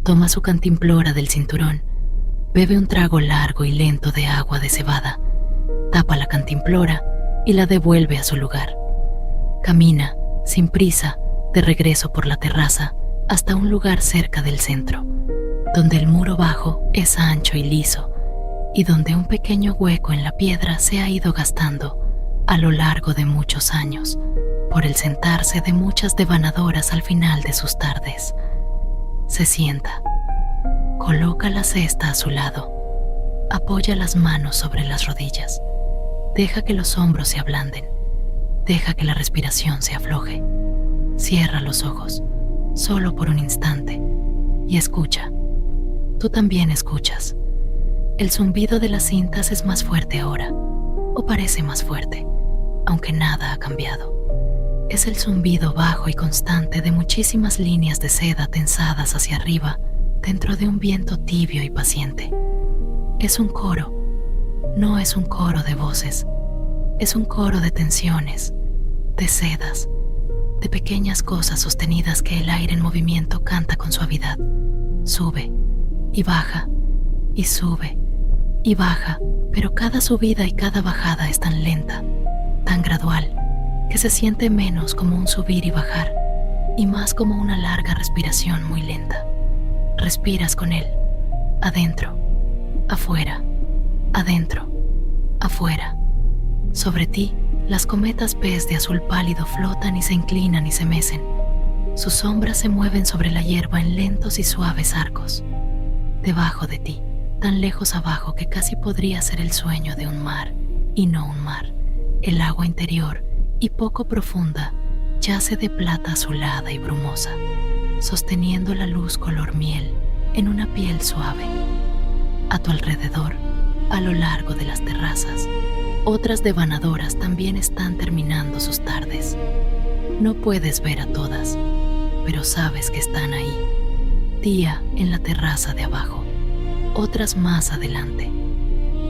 S1: toma su cantimplora del cinturón, bebe un trago largo y lento de agua de cebada, tapa la cantimplora y la devuelve a su lugar. Camina, sin prisa, de regreso por la terraza hasta un lugar cerca del centro, donde el muro bajo es ancho y liso y donde un pequeño hueco en la piedra se ha ido gastando a lo largo de muchos años por el sentarse de muchas devanadoras al final de sus tardes. Se sienta, coloca la cesta a su lado, apoya las manos sobre las rodillas, deja que los hombros se ablanden, deja que la respiración se afloje, cierra los ojos, solo por un instante, y escucha. Tú también escuchas. El zumbido de las cintas es más fuerte ahora, o parece más fuerte, aunque nada ha cambiado. Es el zumbido bajo y constante de muchísimas líneas de seda tensadas hacia arriba dentro de un viento tibio y paciente. Es un coro, no es un coro de voces, es un coro de tensiones, de sedas, de pequeñas cosas sostenidas que el aire en movimiento canta con suavidad. Sube y baja, y sube y baja, pero cada subida y cada bajada es tan lenta, tan gradual, que se siente menos como un subir y bajar, y más como una larga respiración muy lenta. Respiras con él, adentro, afuera, adentro, afuera. Sobre ti, las cometas pez de azul pálido flotan y se inclinan y se mecen. Sus sombras se mueven sobre la hierba en lentos y suaves arcos. Debajo de ti, tan lejos abajo que casi podría ser el sueño de un mar, y no un mar, el agua interior y poco profunda yace de plata azulada y brumosa, sosteniendo la luz color miel en una piel suave. A tu alrededor, a lo largo de las terrazas, otras devanadoras también están terminando sus tardes. No puedes ver a todas, pero sabes que están ahí. Tía en la terraza de abajo, otras más adelante,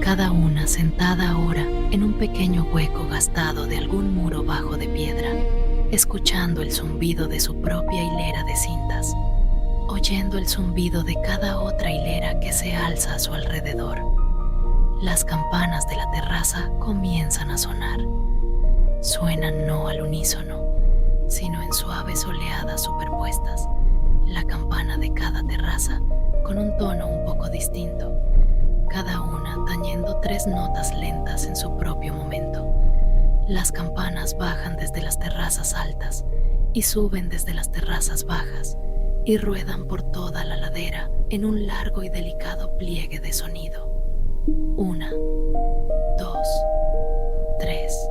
S1: cada una sentada ahora en un pequeño hueco gastado de algún muro bajo de piedra, escuchando el zumbido de su propia hilera de cintas, oyendo el zumbido de cada otra hilera que se alza a su alrededor. Las campanas de la terraza comienzan a sonar. Suenan no al unísono, sino en suaves oleadas superpuestas. La campana de cada terraza con un tono un poco distinto, cada una tañendo 3 notas lentas en su propio momento. Las campanas bajan desde las terrazas altas y suben desde las terrazas bajas y ruedan por toda la ladera en un largo y delicado pliegue de sonido. 1, 2, 3.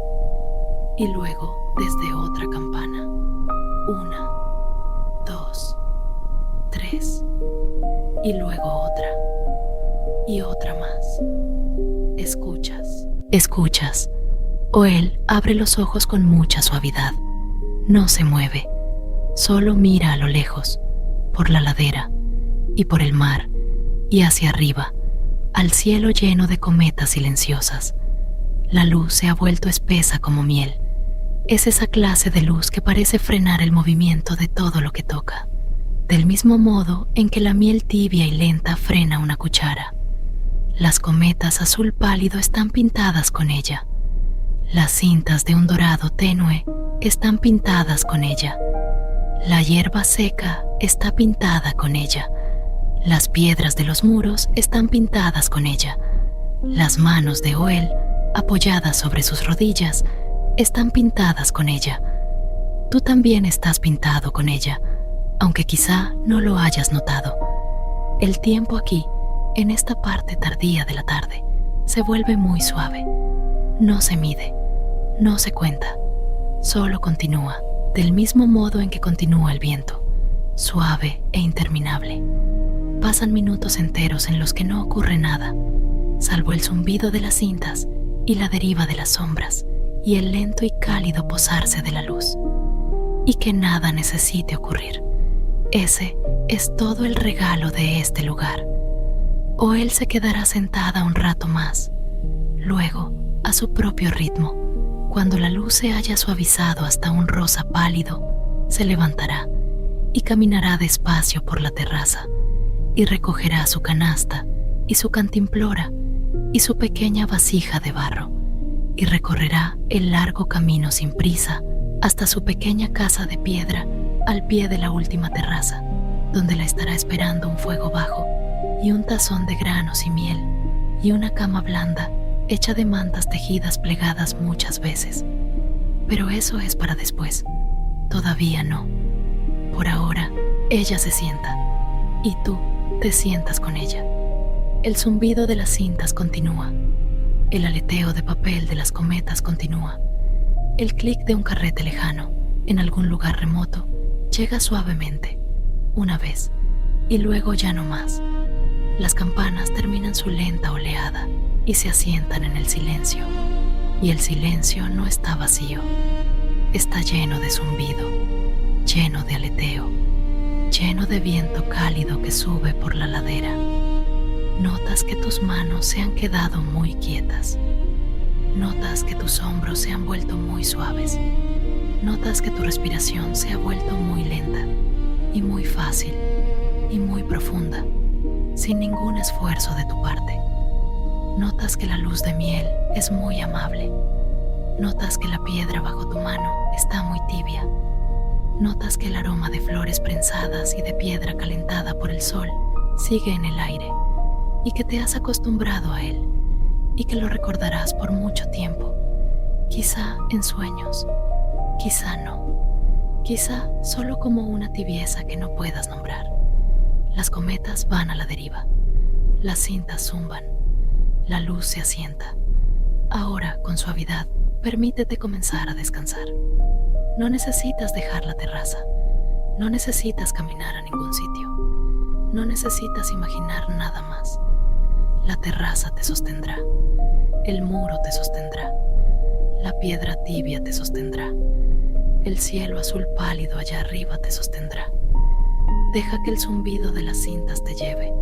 S1: Y luego desde otra campana. 1, 2, 3. Y luego otra. Y otra más. Escuchas. Escuchas. Oel abre los ojos con mucha suavidad. No se mueve. Solo mira a lo lejos, por la ladera, y por el mar, y hacia arriba, al cielo lleno de cometas silenciosas. La luz se ha vuelto espesa como miel. Es esa clase de luz que parece frenar el movimiento de todo lo que toca, del mismo modo en que la miel tibia y lenta frena una cuchara. Las cometas azul pálido están pintadas con ella. Las cintas de un dorado tenue están pintadas con ella. La hierba seca está pintada con ella. Las piedras de los muros están pintadas con ella. Las manos de Oel, apoyadas sobre sus rodillas, están pintadas con ella. Tú también estás pintado con ella, aunque quizá no lo hayas notado. El tiempo aquí, en esta parte tardía de la tarde, se vuelve muy suave. No se mide, no se cuenta, solo continúa, del mismo modo en que continúa el viento, suave e interminable. Pasan minutos enteros en los que no ocurre nada, salvo el zumbido de las cintas y la deriva de las sombras y el lento y cálido posarse de la luz. Y que nada necesite ocurrir. Ese es todo el regalo de este lugar. Oel se quedará sentada un rato más. Luego, a su propio ritmo, cuando la luz se haya suavizado hasta un rosa pálido, se levantará y caminará despacio por la terraza y recogerá su canasta y su cantimplora y su pequeña vasija de barro y recorrerá el largo camino sin prisa hasta su pequeña casa de piedra al pie de la última terraza, donde la estará esperando un fuego bajo y un tazón de granos y miel y una cama blanda hecha de mantas tejidas plegadas muchas veces. Pero eso es para después. Todavía no. Por ahora, ella se sienta y tú te sientas con ella. El zumbido de las cintas continúa. El aleteo de papel de las cometas continúa. El clic de un carrete lejano, en algún lugar remoto, llega suavemente, una vez, y luego ya no más. Las campanas terminan su lenta oleada y se asientan en el silencio. Y el silencio no está vacío. Está lleno de zumbido, lleno de aleteo, lleno de viento cálido que sube por la ladera. Notas que tus manos se han quedado muy quietas. Notas que tus hombros se han vuelto muy suaves. Notas que tu respiración se ha vuelto muy lenta y muy fácil y muy profunda, sin ningún esfuerzo de tu parte. Notas que la luz de miel es muy amable. Notas que la piedra bajo tu mano está muy tibia. Notas que el aroma de flores prensadas y de piedra calentada por el sol sigue en el aire y que te has acostumbrado a él y que lo recordarás por mucho tiempo, quizá en sueños, quizá no, quizá solo como una tibieza que no puedas nombrar. Las cometas van a la deriva, las cintas zumban, la luz se asienta. Ahora, con suavidad, permítete comenzar a descansar. No necesitas dejar la terraza, no necesitas caminar a ningún sitio, no necesitas imaginar nada más. La terraza te sostendrá, el muro te sostendrá, la piedra tibia te sostendrá, el cielo azul pálido allá arriba te sostendrá. Deja que el zumbido de las cintas te lleve.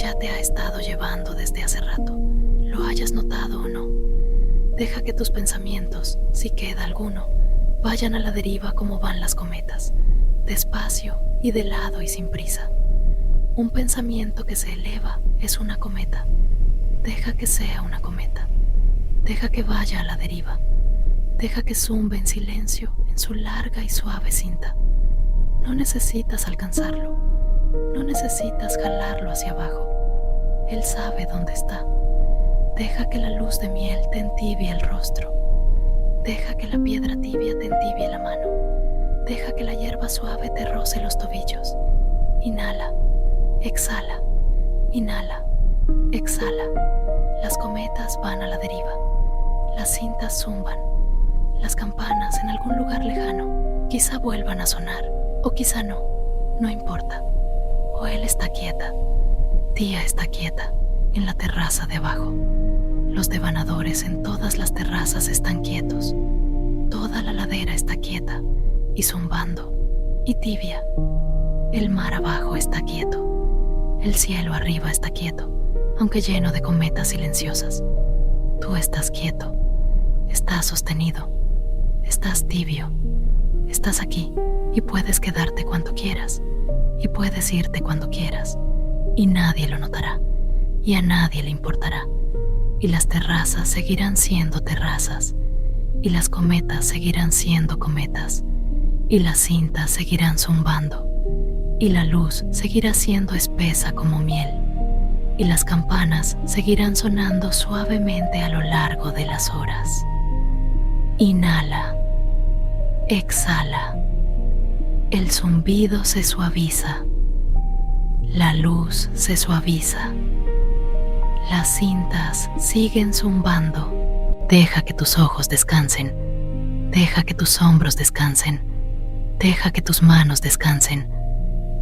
S1: Ya te ha estado llevando desde hace rato, lo hayas notado o no. Deja que tus pensamientos, si queda alguno, vayan a la deriva como van las cometas, despacio y de lado y sin prisa. Un pensamiento que se eleva es una cometa. Deja que sea una cometa. Deja que vaya a la deriva. Deja que zumbe en silencio en su larga y suave cinta. No necesitas alcanzarlo. No necesitas jalarlo hacia abajo. Él sabe dónde está. Deja que la luz de miel te entibie el rostro. Deja que la piedra tibia te entibie la mano. Deja que la hierba suave te roce los tobillos. Inhala, exhala, inhala, exhala. Las cometas van a la deriva. Las cintas zumban. Las campanas en algún lugar lejano quizá vuelvan a sonar, o quizá no, no importa. O él está quieta, Tía está quieta en la terraza de abajo. Los devanadores en todas las terrazas están quietos. Toda la ladera está quieta y zumbando y tibia. El mar abajo está quieto. El cielo arriba está quieto, aunque lleno de cometas silenciosas. Tú estás quieto, estás sostenido, estás tibio, estás aquí y puedes quedarte cuando quieras y puedes irte cuando quieras y nadie lo notará y a nadie le importará y las terrazas seguirán siendo terrazas y las cometas seguirán siendo cometas y las cintas seguirán zumbando y la luz seguirá siendo espesa como miel y las campanas seguirán sonando suavemente a lo largo de las horas. Inhala, exhala, el zumbido se suaviza, la luz se suaviza, las cintas siguen zumbando. Deja que tus ojos descansen, deja que tus hombros descansen, deja que tus manos descansen,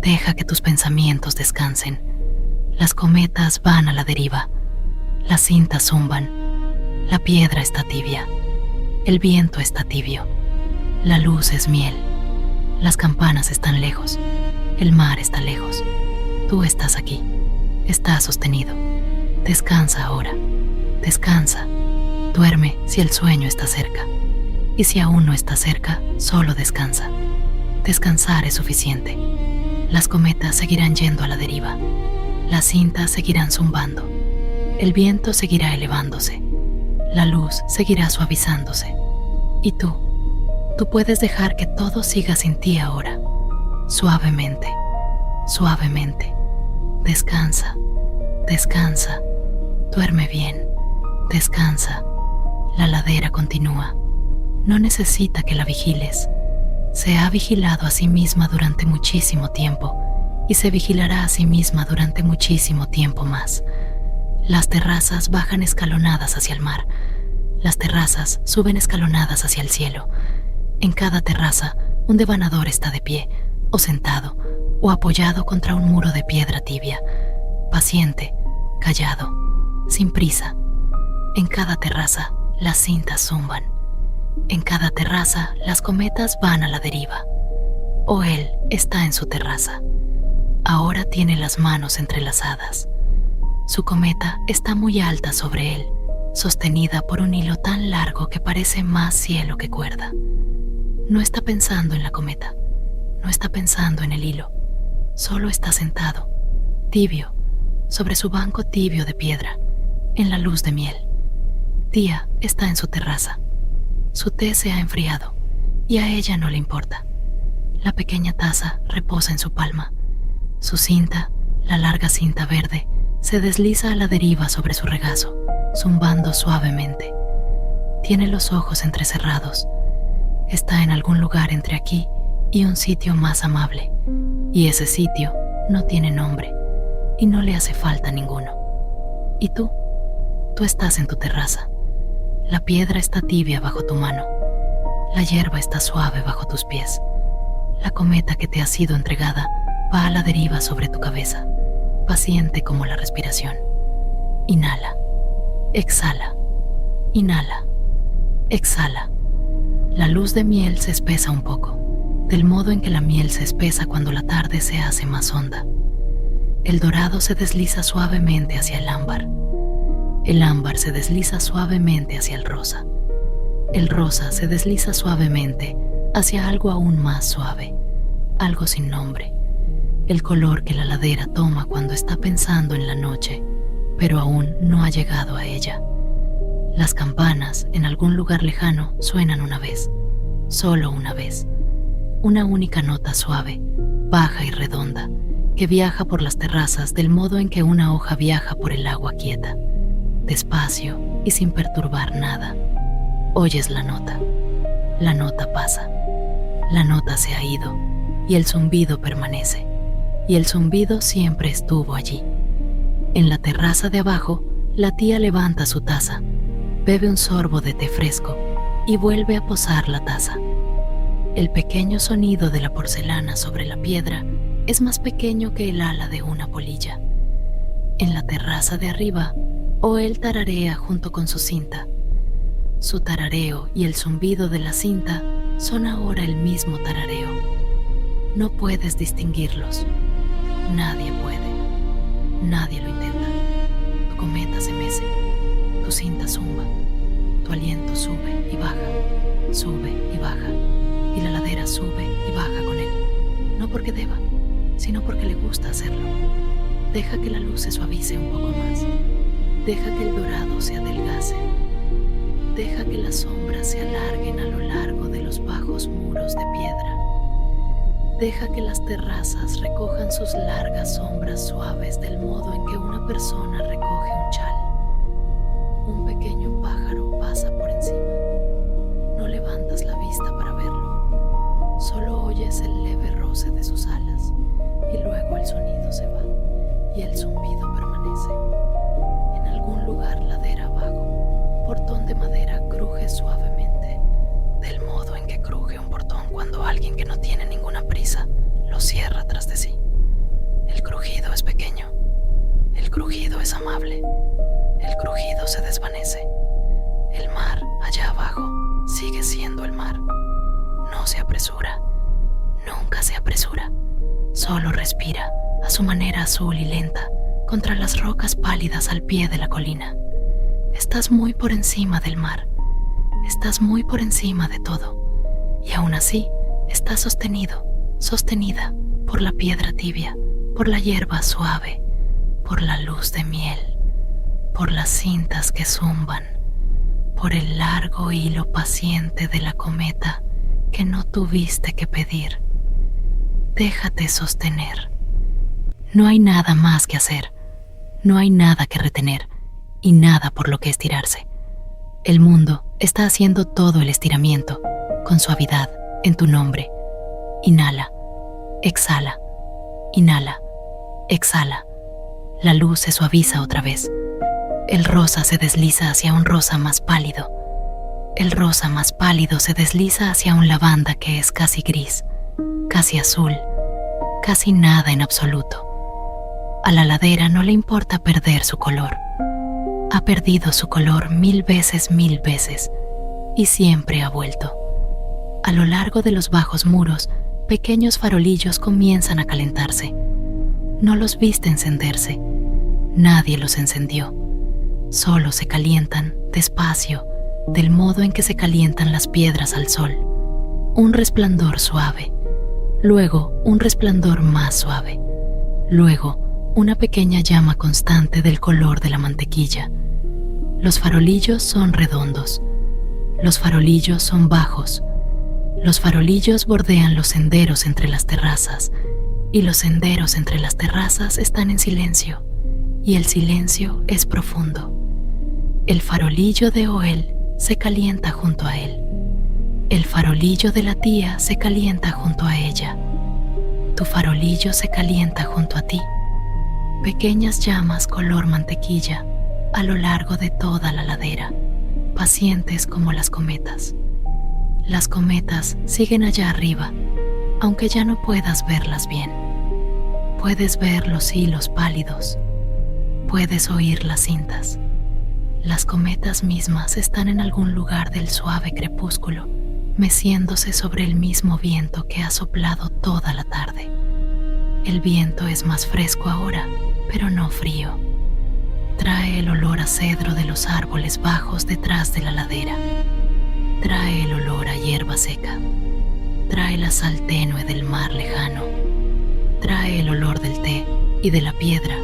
S1: deja que tus pensamientos descansen. Las cometas van a la deriva, las cintas zumban, la piedra está tibia, el viento está tibio, la luz es miel, las campanas están lejos, el mar está lejos, tú estás aquí, estás sostenido. Descansa ahora, descansa, duerme si el sueño está cerca, y si aún no está cerca, solo descansa. Descansar es suficiente. Las cometas seguirán yendo a la deriva, las cintas seguirán zumbando, el viento seguirá elevándose, la luz seguirá suavizándose, y tú puedes dejar que todo siga sin ti ahora, suavemente, suavemente. Descansa, descansa, duerme bien, descansa. La ladera continúa, no necesita que la vigiles. Se ha vigilado a sí misma durante muchísimo tiempo y se vigilará a sí misma durante muchísimo tiempo más. Las terrazas bajan escalonadas hacia el mar. Las terrazas suben escalonadas hacia el cielo. En cada terraza, un devanador está de pie, o sentado, o apoyado contra un muro de piedra tibia, paciente, callado, sin prisa. En cada terraza, las cintas zumban. En cada terraza, las cometas van a la deriva. O él está en su terraza. Ahora tiene las manos entrelazadas. Su cometa está muy alta sobre él, sostenida por un hilo tan largo que parece más cielo que cuerda. No está pensando en la cometa, no está pensando en el hilo, solo está sentado, tibio, sobre su banco tibio de piedra, en la luz de miel. Tía está en su terraza. Su té se ha enfriado y a ella no le importa. La pequeña taza reposa en su palma. Su cinta, la larga cinta verde, se desliza a la deriva sobre su regazo, zumbando suavemente. Tiene los ojos entrecerrados. Está en algún lugar entre aquí y un sitio más amable, y ese sitio no tiene nombre y no le hace falta ninguno. ¿Y tú? Tú estás en tu terraza. La piedra está tibia bajo tu mano. La hierba está suave bajo tus pies. La cometa que te ha sido entregada va a la deriva sobre tu cabeza, paciente como la respiración. Inhala, exhala, inhala, exhala. La luz de miel se espesa un poco, del modo en que la miel se espesa cuando la tarde se hace más honda. El dorado se desliza suavemente hacia el ámbar. El ámbar se desliza suavemente hacia el rosa. El rosa se desliza suavemente hacia algo aún más suave, algo sin nombre. El color que la ladera toma cuando está pensando en la noche, pero aún no ha llegado a ella. Las campanas en algún lugar lejano suenan una vez, solo una vez. Una única nota suave, baja y redonda, que viaja por las terrazas del modo en que una hoja viaja por el agua quieta, despacio y sin perturbar nada. Oyes la nota pasa. La nota se ha ido y el zumbido permanece. Y el zumbido siempre estuvo allí. En la terraza de abajo, la tía levanta su taza, bebe un sorbo de té fresco y vuelve a posar la taza. El pequeño sonido de la porcelana sobre la piedra es más pequeño que el ala de una polilla. En la terraza de arriba, Oel tararea junto con su cinta. Su tarareo y el zumbido de la cinta son ahora el mismo tarareo. No puedes distinguirlos. Nadie puede. Nadie lo intenta. Tu cometa se mece. Tu cinta zumba. Tu aliento sube y baja. Sube y baja. Y la ladera sube y baja con él. No porque deba, sino porque le gusta hacerlo. Deja que la luz se suavice un poco más. Deja que el dorado se adelgace. Deja que las sombras se alarguen a lo largo de los bajos muros de piedra. Deja que las terrazas recojan sus largas sombras suaves del modo en que una persona recoge un chal. Un pequeño pájaro pasa por encima. No levantas la vista para verlo. Solo oyes el leve roce de sus alas y luego el sonido se va y el zumbido permanece. En algún lugar ladera abajo, portón de madera cruje suavemente, del modo en que cruje un portón cuando alguien que no tiene ninguna prisa lo cierra tras de sí. El crujido es pequeño, el crujido es amable, el crujido se desvanece. El mar allá abajo sigue siendo el mar. No se apresura, nunca se apresura, solo respira a su manera azul y lenta contra las rocas pálidas al pie de la colina. Estás muy por encima del mar, estás muy por encima de todo, y aún así estás sostenido, sostenida por la piedra tibia, por la hierba suave, por la luz de miel, por las cintas que zumban, por el largo hilo paciente de la cometa que no tuviste que pedir. Déjate sostener. No hay nada más que hacer, no hay nada que retener y nada por lo que estirarse. El mundo está haciendo todo el estiramiento, con suavidad, en tu nombre. Inhala, exhala, inhala, exhala. La luz se suaviza otra vez. El rosa se desliza hacia un rosa más pálido. El rosa más pálido se desliza hacia un lavanda que es casi gris, casi azul, casi nada en absoluto. A la ladera no le importa perder su color. Ha perdido su color 1000 veces, y siempre ha vuelto. A lo largo de los bajos muros, pequeños farolillos comienzan a calentarse. No los viste encenderse. Nadie los encendió. Solo se calientan, despacio, del modo en que se calientan las piedras al sol. Un resplandor suave. Luego, un resplandor más suave. Luego, una pequeña llama constante del color de la mantequilla. Los farolillos son redondos. Los farolillos son bajos. Los farolillos bordean los senderos entre las terrazas, y los senderos entre las terrazas están en silencio, y el silencio es profundo. El farolillo de Oel se calienta junto a él. El farolillo de la tía se calienta junto a ella. Tu farolillo se calienta junto a ti. Pequeñas llamas color mantequilla a lo largo de toda la ladera, pacientes como las cometas. Las cometas siguen allá arriba, aunque ya no puedas verlas bien. Puedes ver los hilos pálidos, puedes oír las cintas. Las cometas mismas están en algún lugar del suave crepúsculo, meciéndose sobre el mismo viento que ha soplado toda la tarde. El viento es más fresco ahora, pero no frío. Trae el olor a cedro de los árboles bajos detrás de la ladera. Trae el olor a hierba seca. Trae la sal tenue del mar lejano. Trae el olor del té y de la piedra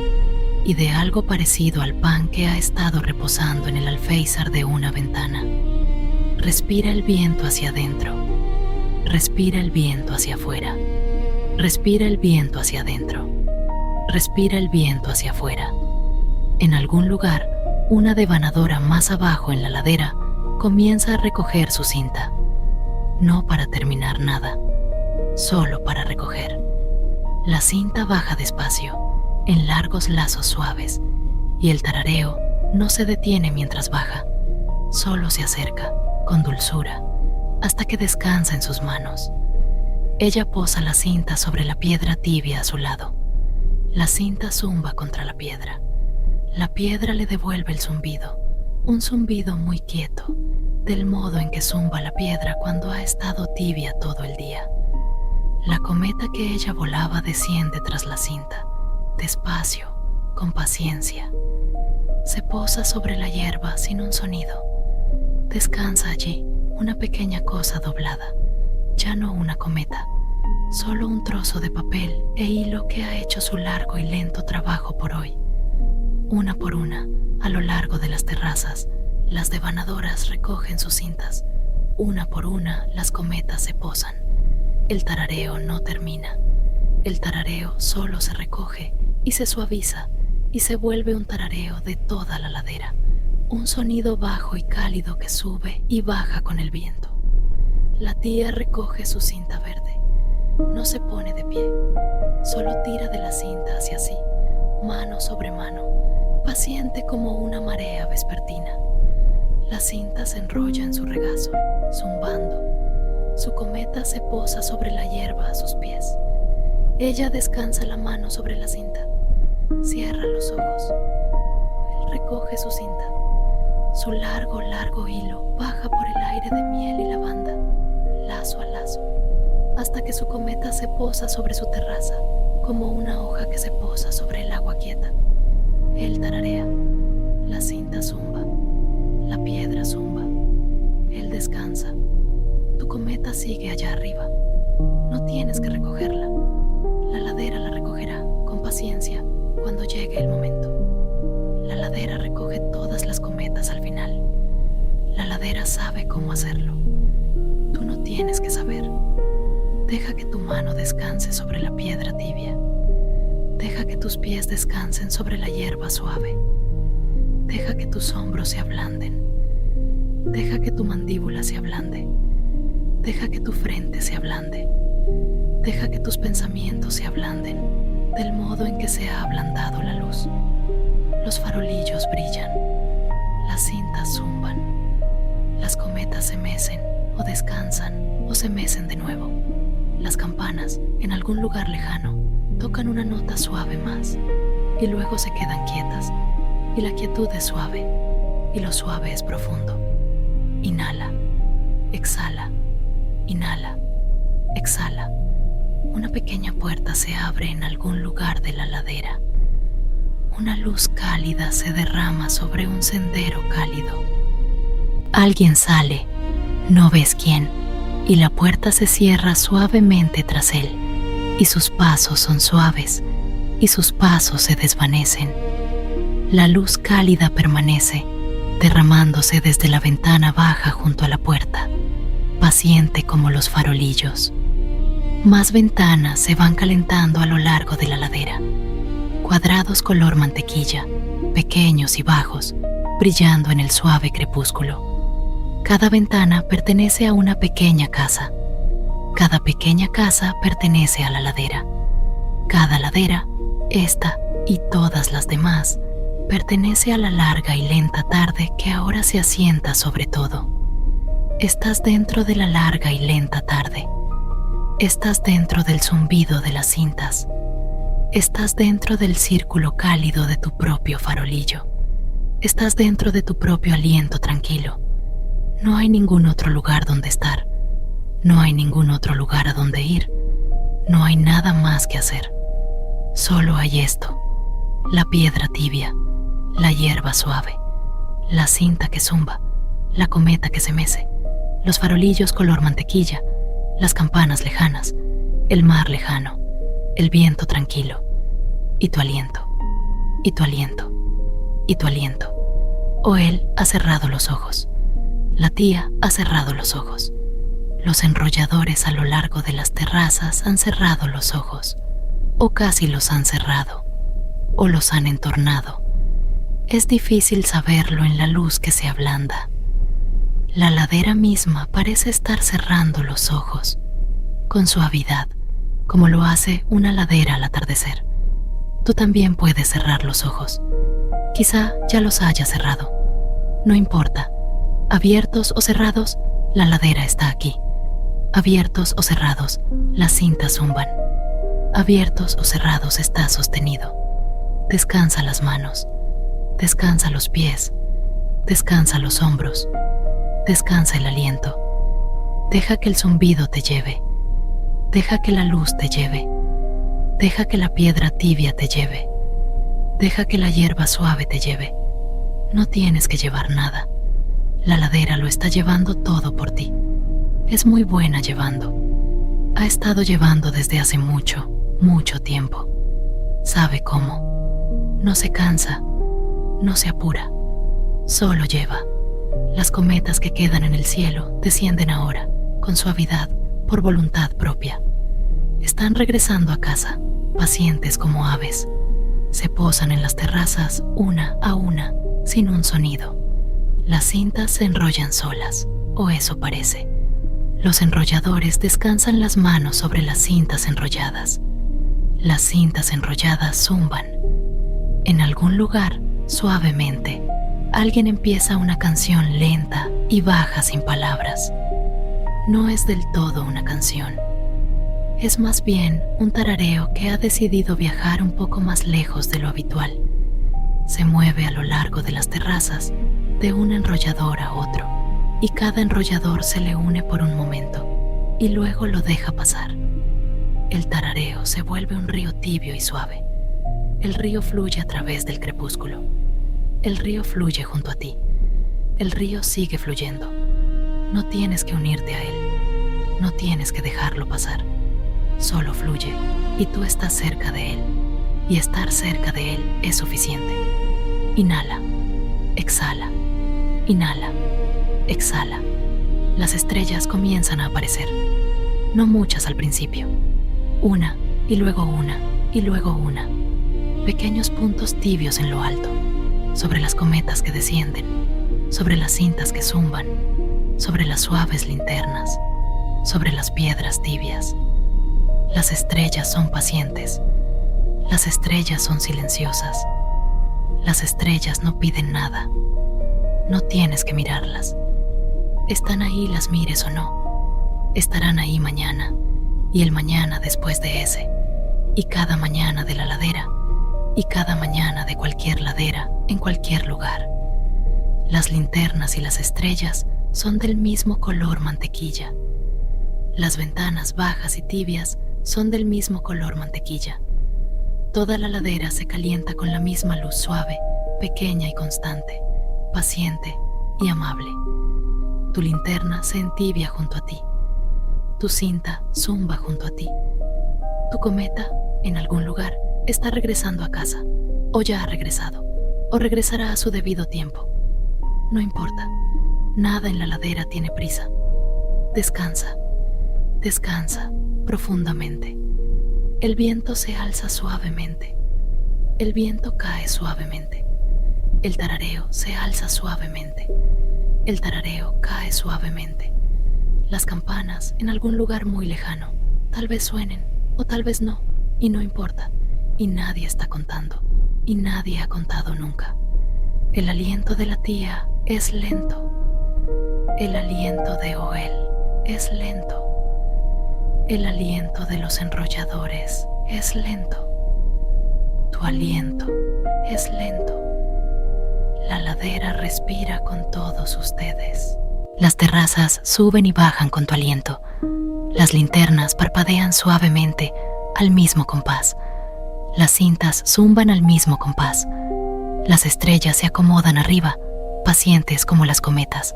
S1: y de algo parecido al pan que ha estado reposando en el alféizar de una ventana. Respira el viento hacia adentro. Respira el viento hacia afuera. Respira el viento hacia adentro. Respira el viento hacia afuera. En algún lugar, una devanadora más abajo en la ladera comienza a recoger su cinta. no para terminar nada, solo para recoger. La cinta baja despacio, en largos lazos suaves, y el tarareo no se detiene mientras baja, solo se acerca, con dulzura, hasta que descansa en sus manos. Ella posa la cinta sobre la piedra tibia a su lado. La cinta zumba contra la piedra. La piedra le devuelve el zumbido, un zumbido muy quieto, del modo en que zumba la piedra cuando ha estado tibia todo el día. La cometa que ella volaba desciende tras la cinta, despacio, con paciencia. Se posa sobre la hierba sin un sonido. Descansa allí, una pequeña cosa doblada, ya no una cometa, solo un trozo de papel e hilo que ha hecho su largo y lento trabajo por hoy. Una por una, a lo largo de las terrazas, las devanadoras recogen sus cintas. Una por una, las cometas se posan. El tarareo no termina. El tarareo solo se recoge y se suaviza y se vuelve un tarareo de toda la ladera. Un sonido bajo y cálido que sube y baja con el viento. La tía recoge su cinta verde. No se pone de pie, solo tira de la cinta hacia sí, mano sobre mano, paciente como una marea vespertina. La cinta se enrolla en su regazo, zumbando. Su cometa se posa sobre la hierba a sus pies. Ella descansa la mano sobre la cinta, cierra los ojos. Él recoge su cinta. Su largo, largo hilo baja por el aire de miel y lavanda, lazo a lazo, hasta que su cometa se posa sobre su terraza, como una hoja que se posa sobre el agua quieta. Él tararea, la cinta zumba, la piedra zumba, él descansa. Tu cometa sigue allá arriba, no tienes que recogerla. La ladera la recogerá con paciencia cuando llegue el momento. La ladera recoge todas las cometas al final. La ladera sabe cómo hacerlo. Tú no tienes que saber. Deja que tu mano descanse sobre la piedra tibia. Deja que tus pies descansen sobre la hierba suave. Deja que tus hombros se ablanden. Deja que tu mandíbula se ablande. Deja que tu frente se ablande. Deja que tus pensamientos se ablanden del modo en que se ha ablandado la luz. Los farolillos brillan, las cintas zumban, las cometas se mecen o descansan o se mecen de nuevo. Las campanas, en algún lugar lejano, tocan una nota suave más y luego se quedan quietas, y la quietud es suave y lo suave es profundo. Inhala, exhala, inhala, exhala. Una pequeña puerta se abre en algún lugar de la ladera. Una luz cálida se derrama sobre un sendero cálido. Alguien sale, no ves quién, y la puerta se cierra suavemente tras él, y sus pasos son suaves, y sus pasos se desvanecen. La luz cálida permanece, derramándose desde la ventana baja junto a la puerta, paciente como los farolillos. Más ventanas se van calentando a lo largo de la ladera. Cuadrados color mantequilla, pequeños y bajos, brillando en el suave crepúsculo. Cada ventana pertenece a una pequeña casa. Cada pequeña casa pertenece a la ladera. Cada ladera, esta y todas las demás, pertenece a la larga y lenta tarde que ahora se asienta sobre todo. Estás dentro de la larga y lenta tarde. Estás dentro del zumbido de las cintas. Estás dentro del círculo cálido de tu propio farolillo. Estás dentro de tu propio aliento tranquilo. No hay ningún otro lugar donde estar. No hay ningún otro lugar a donde ir. No hay nada más que hacer. Solo hay esto: la piedra tibia, la hierba suave, la cinta que zumba, la cometa que se mece, los farolillos color mantequilla, las campanas lejanas, el mar lejano, el viento tranquilo, y tu aliento, y tu aliento, y tu aliento. O él ha cerrado los ojos, la tía ha cerrado los ojos, los enrolladores a lo largo de las terrazas han cerrado los ojos, o casi los han cerrado, o los han entornado. Es difícil saberlo en la luz que se ablanda. La ladera misma parece estar cerrando los ojos, con suavidad, como lo hace una ladera al atardecer. Tú también puedes cerrar los ojos. Quizá ya los hayas cerrado. No importa. Abiertos o cerrados, la ladera está aquí. Abiertos o cerrados, las cintas zumban. Abiertos o cerrados está sostenido. Descansa las manos. Descansa los pies. Descansa los hombros. Descansa el aliento. Deja que el zumbido te lleve. Deja que la luz te lleve. Deja que la piedra tibia te lleve. Deja que la hierba suave te lleve. No tienes que llevar nada. La ladera lo está llevando todo por ti. Es muy buena llevando. Ha estado llevando desde hace mucho, mucho tiempo. Sabe cómo. No se cansa. No se apura. Solo lleva. Las cometas que quedan en el cielo descienden ahora, con suavidad, por voluntad propia. Están regresando a casa, pacientes como aves. Se posan en las terrazas una a una, sin un sonido. Las cintas se enrollan solas, o eso parece. Los enrolladores descansan las manos sobre las cintas enrolladas. Las cintas enrolladas zumban. En algún lugar, suavemente, alguien empieza una canción lenta y baja sin palabras. No es del todo una canción. Es más bien un tarareo que ha decidido viajar un poco más lejos de lo habitual. Se mueve a lo largo de las terrazas, de un enrollador a otro, y cada enrollador se le une por un momento, y luego lo deja pasar. El tarareo se vuelve un río tibio y suave. El río fluye a través del crepúsculo. El río fluye junto a ti. El río sigue fluyendo. No tienes que unirte a él. No tienes que dejarlo pasar. Solo fluye y tú estás cerca de él. Y estar cerca de él es suficiente. Inhala. Exhala. Inhala. Exhala. Las estrellas comienzan a aparecer. No muchas al principio. Una, y luego una, y luego una. Pequeños puntos tibios en lo alto. Sobre las cometas que descienden, sobre las cintas que zumban, sobre las suaves linternas, sobre las piedras tibias. Las estrellas son pacientes, las estrellas son silenciosas, las estrellas no piden nada, no tienes que mirarlas. Están ahí las mires o no, estarán ahí mañana, y el mañana después de ese, y cada mañana de la ladera, y cada mañana de cualquier ladera, en cualquier lugar. Las linternas y las estrellas son del mismo color mantequilla. Las ventanas bajas y tibias son del mismo color mantequilla. Toda la ladera se calienta con la misma luz suave, pequeña y constante, paciente y amable. Tu linterna se entibia junto a ti. Tu cinta zumba junto a ti. Tu cometa, en algún lugar, está regresando a casa, o ya ha regresado, o regresará a su debido tiempo. No importa, nada en la ladera tiene prisa. Descansa, descansa profundamente. El viento se alza suavemente. El viento cae suavemente. El tarareo se alza suavemente. El tarareo cae suavemente. Las campanas en algún lugar muy lejano tal vez suenen o tal vez no, y no importa. Y nadie está contando, y nadie ha contado nunca. El aliento de la tía es lento. El aliento de Oel es lento. El aliento de los enrolladores es lento. Tu aliento es lento. La ladera respira con todos ustedes. Las terrazas suben y bajan con tu aliento. Las linternas parpadean suavemente al mismo compás. Las cintas zumban al mismo compás. Las estrellas se acomodan arriba, pacientes como las cometas.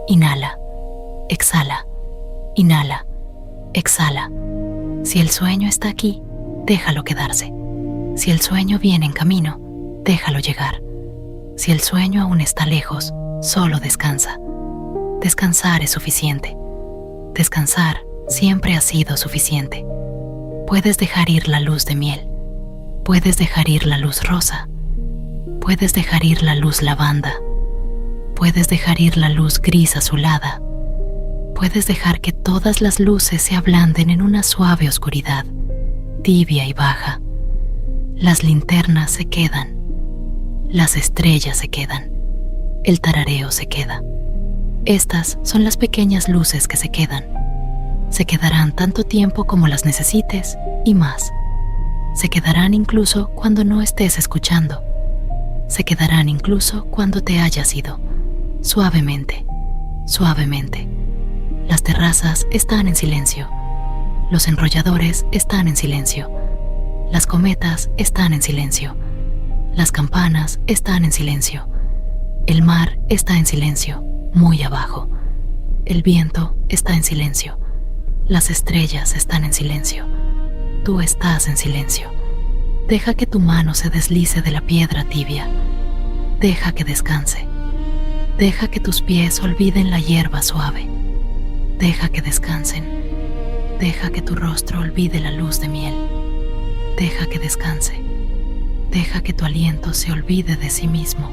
S1: Inhala, exhala, inhala, exhala. Si el sueño está aquí, déjalo quedarse. Si el sueño viene en camino, déjalo llegar. Si el sueño aún está lejos, solo descansa. Descansar es suficiente. Descansar siempre ha sido suficiente. Puedes dejar ir la luz de miel. Puedes dejar ir la luz rosa. Puedes dejar ir la luz lavanda. Puedes dejar ir la luz gris azulada. Puedes dejar que todas las luces se ablanden en una suave oscuridad, tibia y baja. Las linternas se quedan. Las estrellas se quedan. El tarareo se queda. Estas son las pequeñas luces que se quedan. Se quedarán tanto tiempo como las necesites y más. Se quedarán incluso cuando no estés escuchando. Se quedarán incluso cuando te hayas ido. Suavemente, suavemente. Las terrazas están en silencio. Los enrolladores están en silencio. Las cometas están en silencio. Las campanas están en silencio. El mar está en silencio, muy abajo. El viento está en silencio. Las estrellas están en silencio. Tú estás en silencio. Deja que tu mano se deslice de la piedra tibia. Deja que descanse. Deja que tus pies olviden la hierba suave. Deja que descansen. Deja que tu rostro olvide la luz de miel. Deja que descanse. Deja que tu aliento se olvide de sí mismo.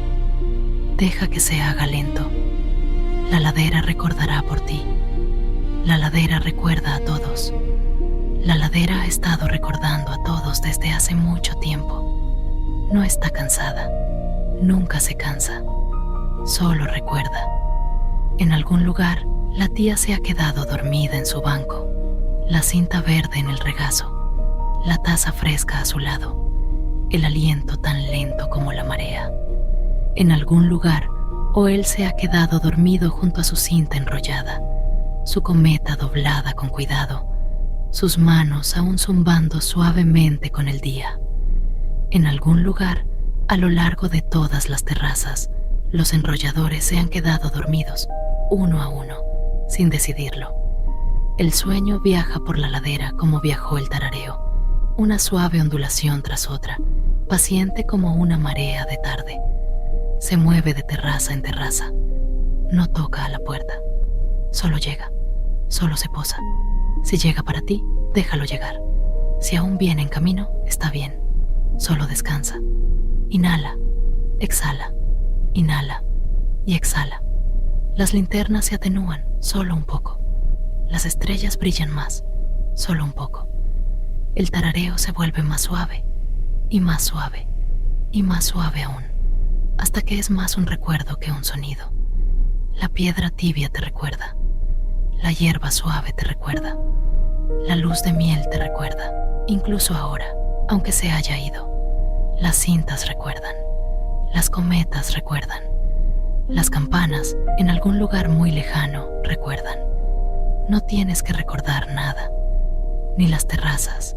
S1: Deja que se haga lento. La ladera recordará por ti. La ladera recuerda a todos. La ladera ha estado recordando a todos desde hace mucho tiempo. No está cansada. Nunca se cansa. Solo recuerda. En algún lugar, la tía se ha quedado dormida en su banco. La cinta verde en el regazo. La taza fresca a su lado. El aliento tan lento como la marea. En algún lugar, o él se ha quedado dormido junto a su cinta enrollada, su cometa doblada con cuidado, sus manos aún zumbando suavemente con el día. En algún lugar, a lo largo de todas las terrazas, los enrolladores se han quedado dormidos, uno a uno, sin decidirlo. El sueño viaja por la ladera como viajó el tarareo, una suave ondulación tras otra, paciente como una marea de tarde. Se mueve de terraza en terraza. No toca a la puerta. Solo llega. Solo se posa. Si llega para ti, déjalo llegar. Si aún viene en camino, está bien. Solo descansa. Inhala. Exhala. Inhala. Y exhala. Las linternas se atenúan, solo un poco. Las estrellas brillan más, solo un poco. El tarareo se vuelve más suave, y más suave, y más suave aún, hasta que es más un recuerdo que un sonido. La piedra tibia te recuerda, la hierba suave te recuerda, la luz de miel te recuerda, incluso ahora, aunque se haya ido. Las cintas recuerdan, las cometas recuerdan, las campanas en algún lugar muy lejano recuerdan. No tienes que recordar nada, ni las terrazas,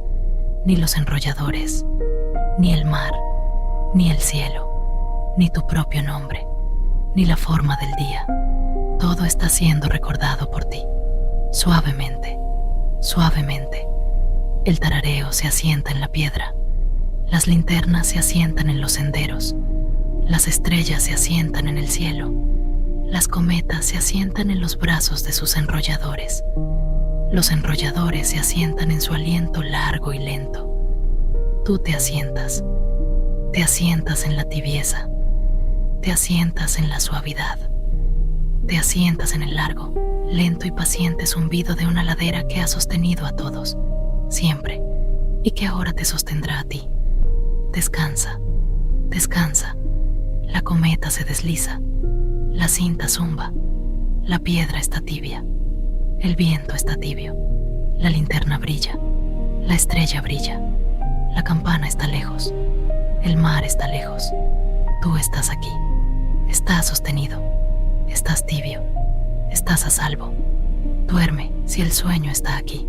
S1: ni los enrolladores, ni el mar, ni el cielo, ni tu propio nombre, ni la forma del día. Todo está siendo recordado por ti, suavemente, suavemente. El tarareo se asienta en la piedra, las linternas se asientan en los senderos, las estrellas se asientan en el cielo, las cometas se asientan en los brazos de sus enrolladores, los enrolladores se asientan en su aliento largo y lento. Tú te asientas en la tibieza, te asientas en la suavidad, te asientas en el largo, lento y paciente zumbido de una ladera que ha sostenido a todos, siempre, y que ahora te sostendrá a ti. Descansa, descansa, la cometa se desliza, la cinta zumba, la piedra está tibia, el viento está tibio, la linterna brilla, la estrella brilla, la campana está lejos, el mar está lejos, tú estás aquí, estás sostenido, estás tibio, estás a salvo. Duerme si el sueño está aquí,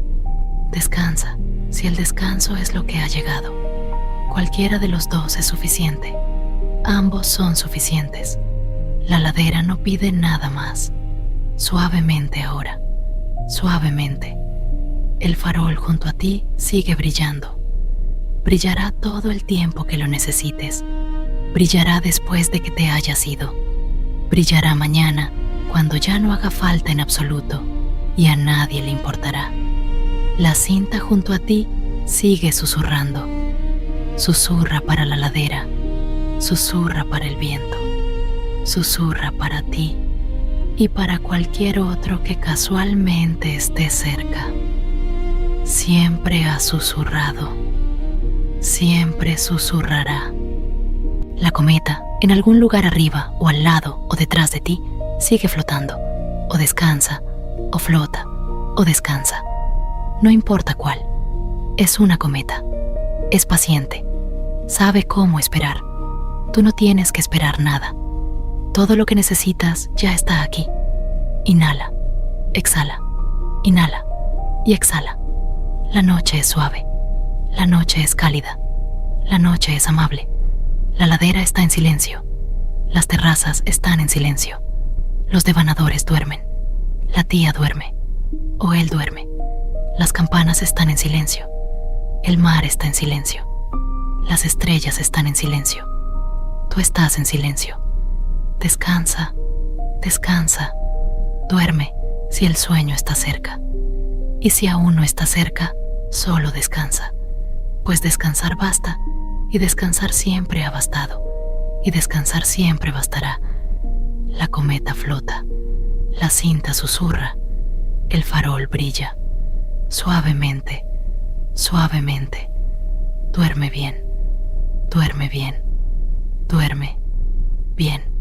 S1: descansa si el descanso es lo que ha llegado. Cualquiera de los dos es suficiente, ambos son suficientes. La ladera no pide nada más. Suavemente ahora, suavemente. El farol junto a ti sigue brillando. Brillará todo el tiempo que lo necesites. Brillará después de que te hayas ido. Brillará mañana cuando ya no haga falta en absoluto y a nadie le importará. La cinta junto a ti sigue susurrando. Susurra para la ladera, susurra para el viento. susurra para ti y para cualquier otro que casualmente esté cerca. Siempre ha susurrado, siempre susurrará. La cometa, en algún lugar arriba o al lado o detrás de ti, sigue flotando, o descansa, o flota, o descansa. No importa cuál, es una cometa. Es paciente, sabe cómo esperar. Tú no tienes que esperar nada. Todo lo que necesitas ya está aquí. Inhala, exhala, inhala y exhala. La noche es suave, la noche es cálida, la noche es amable. La ladera está en silencio, las terrazas están en silencio. Los devanadores duermen, la tía duerme, o él duerme. Las campanas están en silencio, el mar está en silencio, las estrellas están en silencio. Tú estás en silencio. Descansa, descansa, duerme si el sueño está cerca. Y si aún no está cerca, solo descansa, pues descansar basta, y descansar siempre ha bastado, y descansar siempre bastará. La cometa flota, la cinta susurra, el farol brilla. Suavemente, suavemente, duerme bien, duerme bien, duerme bien.